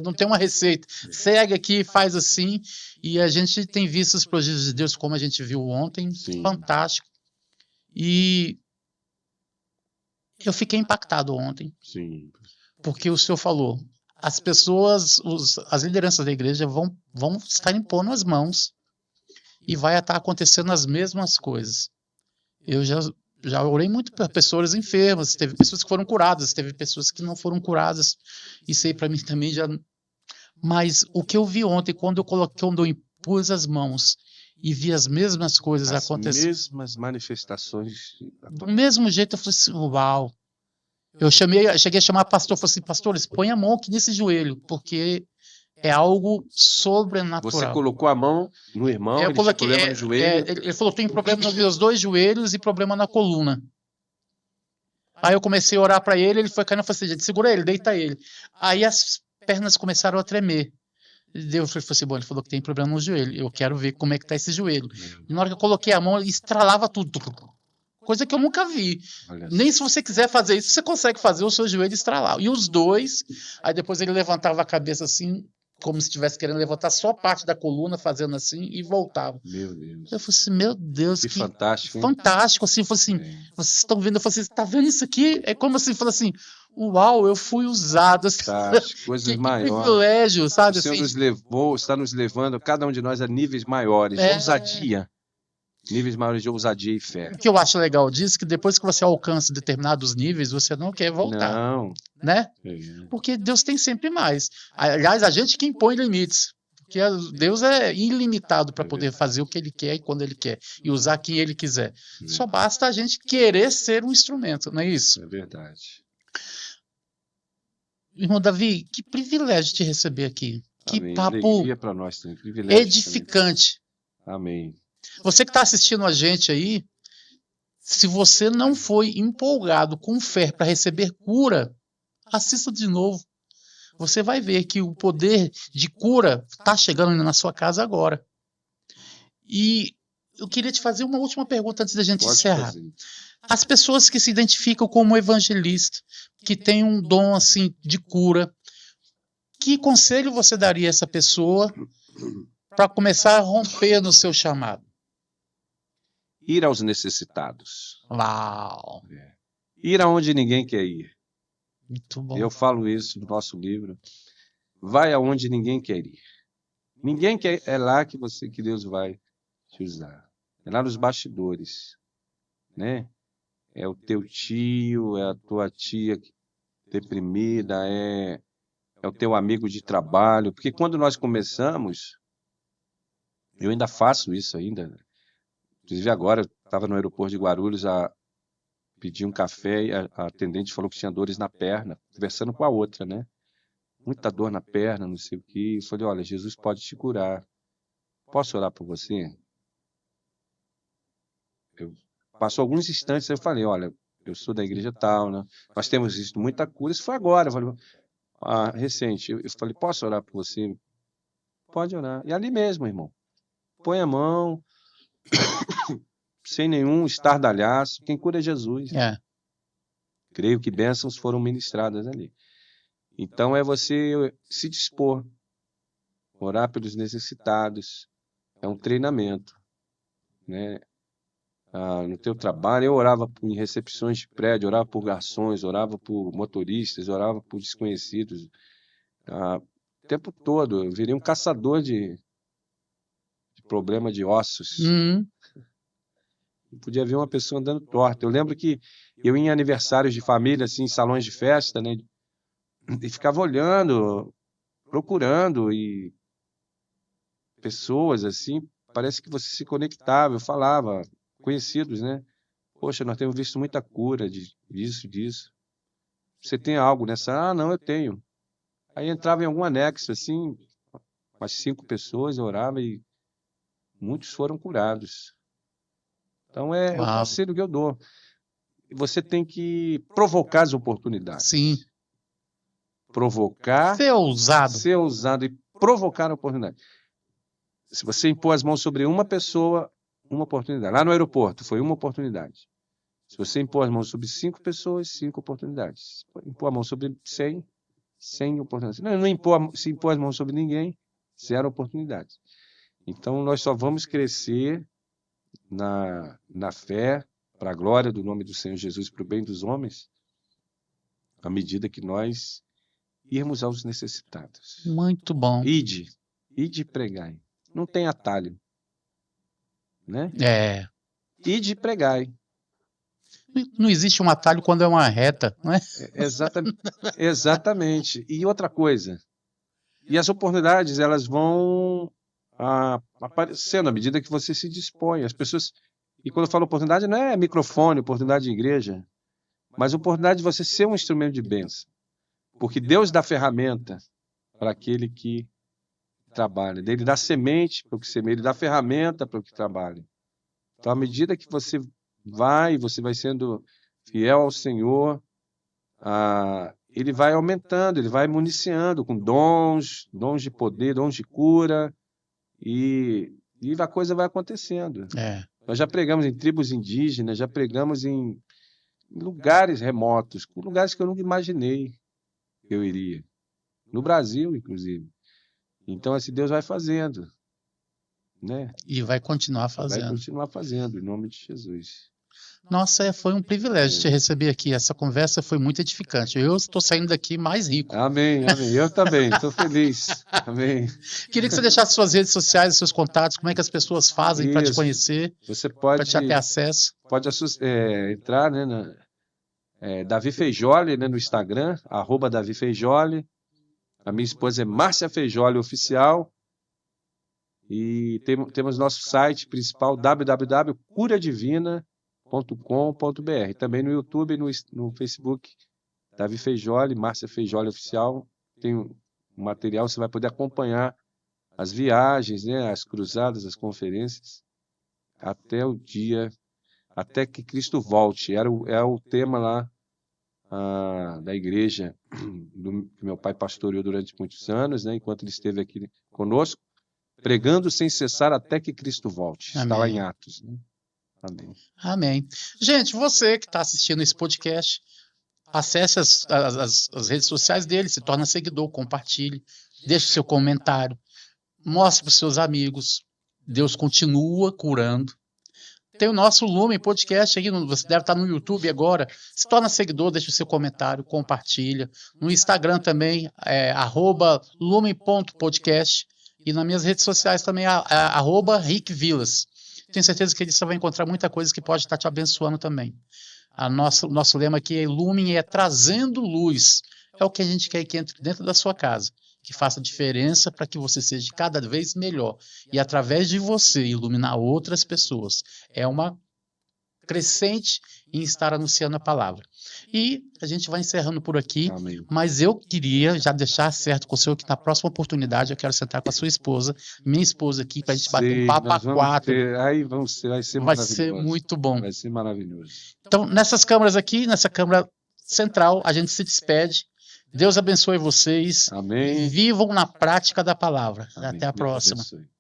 Não tem uma receita. Segue aqui, faz assim. E a gente tem visto os prodígios de Deus, como a gente viu ontem. Sim. Fantástico. E eu fiquei impactado ontem.
Sim.
Porque o senhor falou, as pessoas, as lideranças da igreja vão estar impondo as mãos e vai estar acontecendo as mesmas coisas. Eu já orei muito por pessoas enfermas, teve pessoas que foram curadas, teve pessoas que não foram curadas. Isso aí para mim também já... Mas o que eu vi ontem, quando eu impus as mãos e vi as mesmas coisas acontecendo.
As mesmas manifestações.
Do mesmo jeito, eu falei assim, uau. Eu cheguei a chamar o pastor, falei assim, pastores, põe a mão aqui nesse joelho, porque é algo sobrenatural.
Você colocou a mão no irmão, ele tinha problema no joelho?
Ele falou, tem problema nos meus dois joelhos e problema na coluna. Aí eu comecei a orar para ele foi caindo, eu falei assim, gente, segura ele, deita ele. Aí as pernas começaram a tremer. Eu falei assim, bom, ele falou que tem problema no joelho, eu quero ver como é que tá esse joelho. E na hora que eu coloquei a mão, ele estralava tudo. Coisa que eu nunca vi. Nem se você quiser fazer isso, você consegue fazer o seu joelho estralar. E os dois, aí depois ele levantava a cabeça assim, como se estivesse querendo levantar só parte da coluna, fazendo assim, e voltava.
Meu Deus.
Eu falei assim, meu Deus,
que fantástico.
Fantástico, assim, eu falei assim, vocês estão vendo? Eu falei assim, tá vendo isso aqui? É como assim, falou assim, uau, eu fui usado.
Coisas maiores.
Privilégio, sabe?
O Senhor está nos levando, cada um de nós, a níveis maiores, ousadia. Níveis maiores de ousadia e fé.
O que eu acho legal disso é que depois que você alcança determinados níveis, você não quer voltar.
Não.
Né? Porque Deus tem sempre mais. Aliás, a gente que impõe limites. Porque Deus é ilimitado para poder fazer o que Ele quer e quando Ele quer. E usar quem Ele quiser. Só basta a gente querer ser um instrumento, não é isso?
É verdade.
Irmão Davi, que privilégio te receber aqui. Que
Amém.
papo
para nós também. Privilégio
edificante.
também. Amém.
Você que está assistindo a gente aí, se você não foi empolgado com fé para receber cura, assista de novo. Você vai ver que o poder de cura está chegando na sua casa agora. E eu queria te fazer uma última pergunta antes da gente encerrar. As pessoas que se identificam como evangelista, que têm um dom assim de cura, que conselho você daria a essa pessoa para começar a romper no seu chamado?
Ir aos necessitados.
Uau!
Ir aonde ninguém quer ir.
Muito bom.
Eu falo isso no nosso livro. Vai aonde ninguém quer ir. Ninguém quer, é lá que Deus vai te usar. É lá nos bastidores, né? É o teu tio, é a tua tia deprimida, é o teu amigo de trabalho. Porque quando nós começamos, eu ainda faço isso ainda. Inclusive agora, eu estava no aeroporto de Guarulhos a pedir um café e a atendente falou que tinha dores na perna, conversando com a outra, né? Muita dor na perna, não sei o quê. Eu falei, olha, Jesus pode te curar. Posso orar por você? Passou alguns instantes, eu falei, olha, eu sou da igreja tal, né? Nós temos visto muita cura. Isso foi agora, eu falei, recente. Eu falei, posso orar por você? Pode orar. E ali mesmo, irmão. Põe a mão, sem nenhum estardalhaço. Quem cura é Jesus. Creio que bênçãos foram ministradas ali. Então é você se dispor, orar pelos necessitados. É um treinamento, né? No teu trabalho, eu orava em recepções de prédio, orava por garçons, orava por motoristas, orava por desconhecidos. O tempo todo, eu virei um caçador de problema de ossos. Eu podia ver uma pessoa andando torta. Eu lembro que eu ia em aniversários de família, assim, em salões de festa, né? E ficava olhando, procurando, e pessoas, assim, parece que você se conectava, eu falava, conhecidos, né? Poxa, nós temos visto muita cura disso. Você tem algo nessa? Ah, não, eu tenho. Aí entrava em algum anexo, assim, umas 5 pessoas, eu orava e muitos foram curados. Então é o conselho que eu dou. Você tem que provocar as oportunidades.
Sim.
Provocar.
Ser ousado.
Ser ousado e provocar a oportunidade. Se você impor as mãos sobre uma pessoa, uma oportunidade. Lá no aeroporto, foi uma oportunidade. Se você impor as mãos sobre 5 pessoas, 5 oportunidades. Impor a mão sobre 100, 100 oportunidades. Se impor as mãos sobre ninguém, 0 oportunidades. Então, nós só vamos crescer na fé, para a glória do nome do Senhor Jesus, para o bem dos homens, à medida que nós irmos aos necessitados.
Muito bom.
Ide pregai. Não tem atalho, né? Ide pregai.
Não existe um atalho quando é uma reta, não é?
Exatamente. E outra coisa, e as oportunidades, elas vão aparecendo à medida que você se dispõe. As pessoas, e quando eu falo oportunidade, não é microfone, oportunidade de igreja, mas oportunidade de você ser um instrumento de bênção. Porque Deus dá ferramenta para aquele que trabalha. Ele dá semente para o que semeia, ele dá ferramenta para o que trabalha. Então, à medida que você vai sendo fiel ao Senhor, ele vai aumentando, ele vai municiando com dons de poder, dons de cura, e a coisa vai acontecendo. Nós já pregamos em tribos indígenas, já pregamos em lugares remotos, lugares que eu nunca imaginei que eu iria. No Brasil, inclusive. Então, assim, Deus vai fazendo, né?
E vai continuar fazendo.
Vai continuar fazendo, em nome de Jesus.
Nossa, foi um privilégio te receber aqui. Essa conversa foi muito edificante. Eu estou saindo daqui mais rico.
Amém. Eu também, estou feliz. Amém.
Queria que você deixasse suas redes sociais, seus contatos, como é que as pessoas fazem para te conhecer, para te ter acesso.
Pode entrar, né, Davi Feijoli, né, no Instagram, @Davi Feijoli. A minha esposa é Márcia Feijoli Oficial. E temos nosso site principal, www.curadivina.com.br. Também no YouTube e no Facebook, Davi Feijoli, Márcia Feijoli Oficial. Tem um material, você vai poder acompanhar as viagens, né, as cruzadas, as conferências. até o dia, até que Cristo volte. É o tema lá da igreja que meu pai pastoreou durante muitos anos, né, enquanto ele esteve aqui conosco, pregando sem cessar até que Cristo volte.
Amém.
Está lá em Atos. Né? Amém.
Amém. Gente, você que está assistindo esse podcast, acesse as redes sociais dele, se torna seguidor, compartilhe, deixe seu comentário, mostre para os seus amigos. Deus continua curando. Tem o nosso Lumen Podcast aí, você deve estar no YouTube agora. Se torna seguidor, deixa o seu comentário, compartilha. No Instagram também, @lumen.podcast. E nas minhas redes sociais também, @RickVilas. Tenho certeza que você vai encontrar muita coisa que pode estar te abençoando também. Nosso lema aqui é Lumen, é trazendo luz. É o que a gente quer que entre dentro da sua casa, que faça diferença para que você seja cada vez melhor. E através de você iluminar outras pessoas. É uma crescente em estar anunciando a palavra. E a gente vai encerrando por aqui,
Amém.
mas eu queria já deixar certo com o senhor que na próxima oportunidade eu quero sentar com a sua esposa, minha esposa aqui, para a gente bater um papo a quatro.
Vai ser
Vai ser muito bom.
Vai ser maravilhoso.
Então, nessas câmeras aqui, nessa câmera central, a gente se despede. Deus abençoe vocês.
Amém.
Vivam na prática da palavra.
Amém.
Até a
Deus
próxima.
abençoe.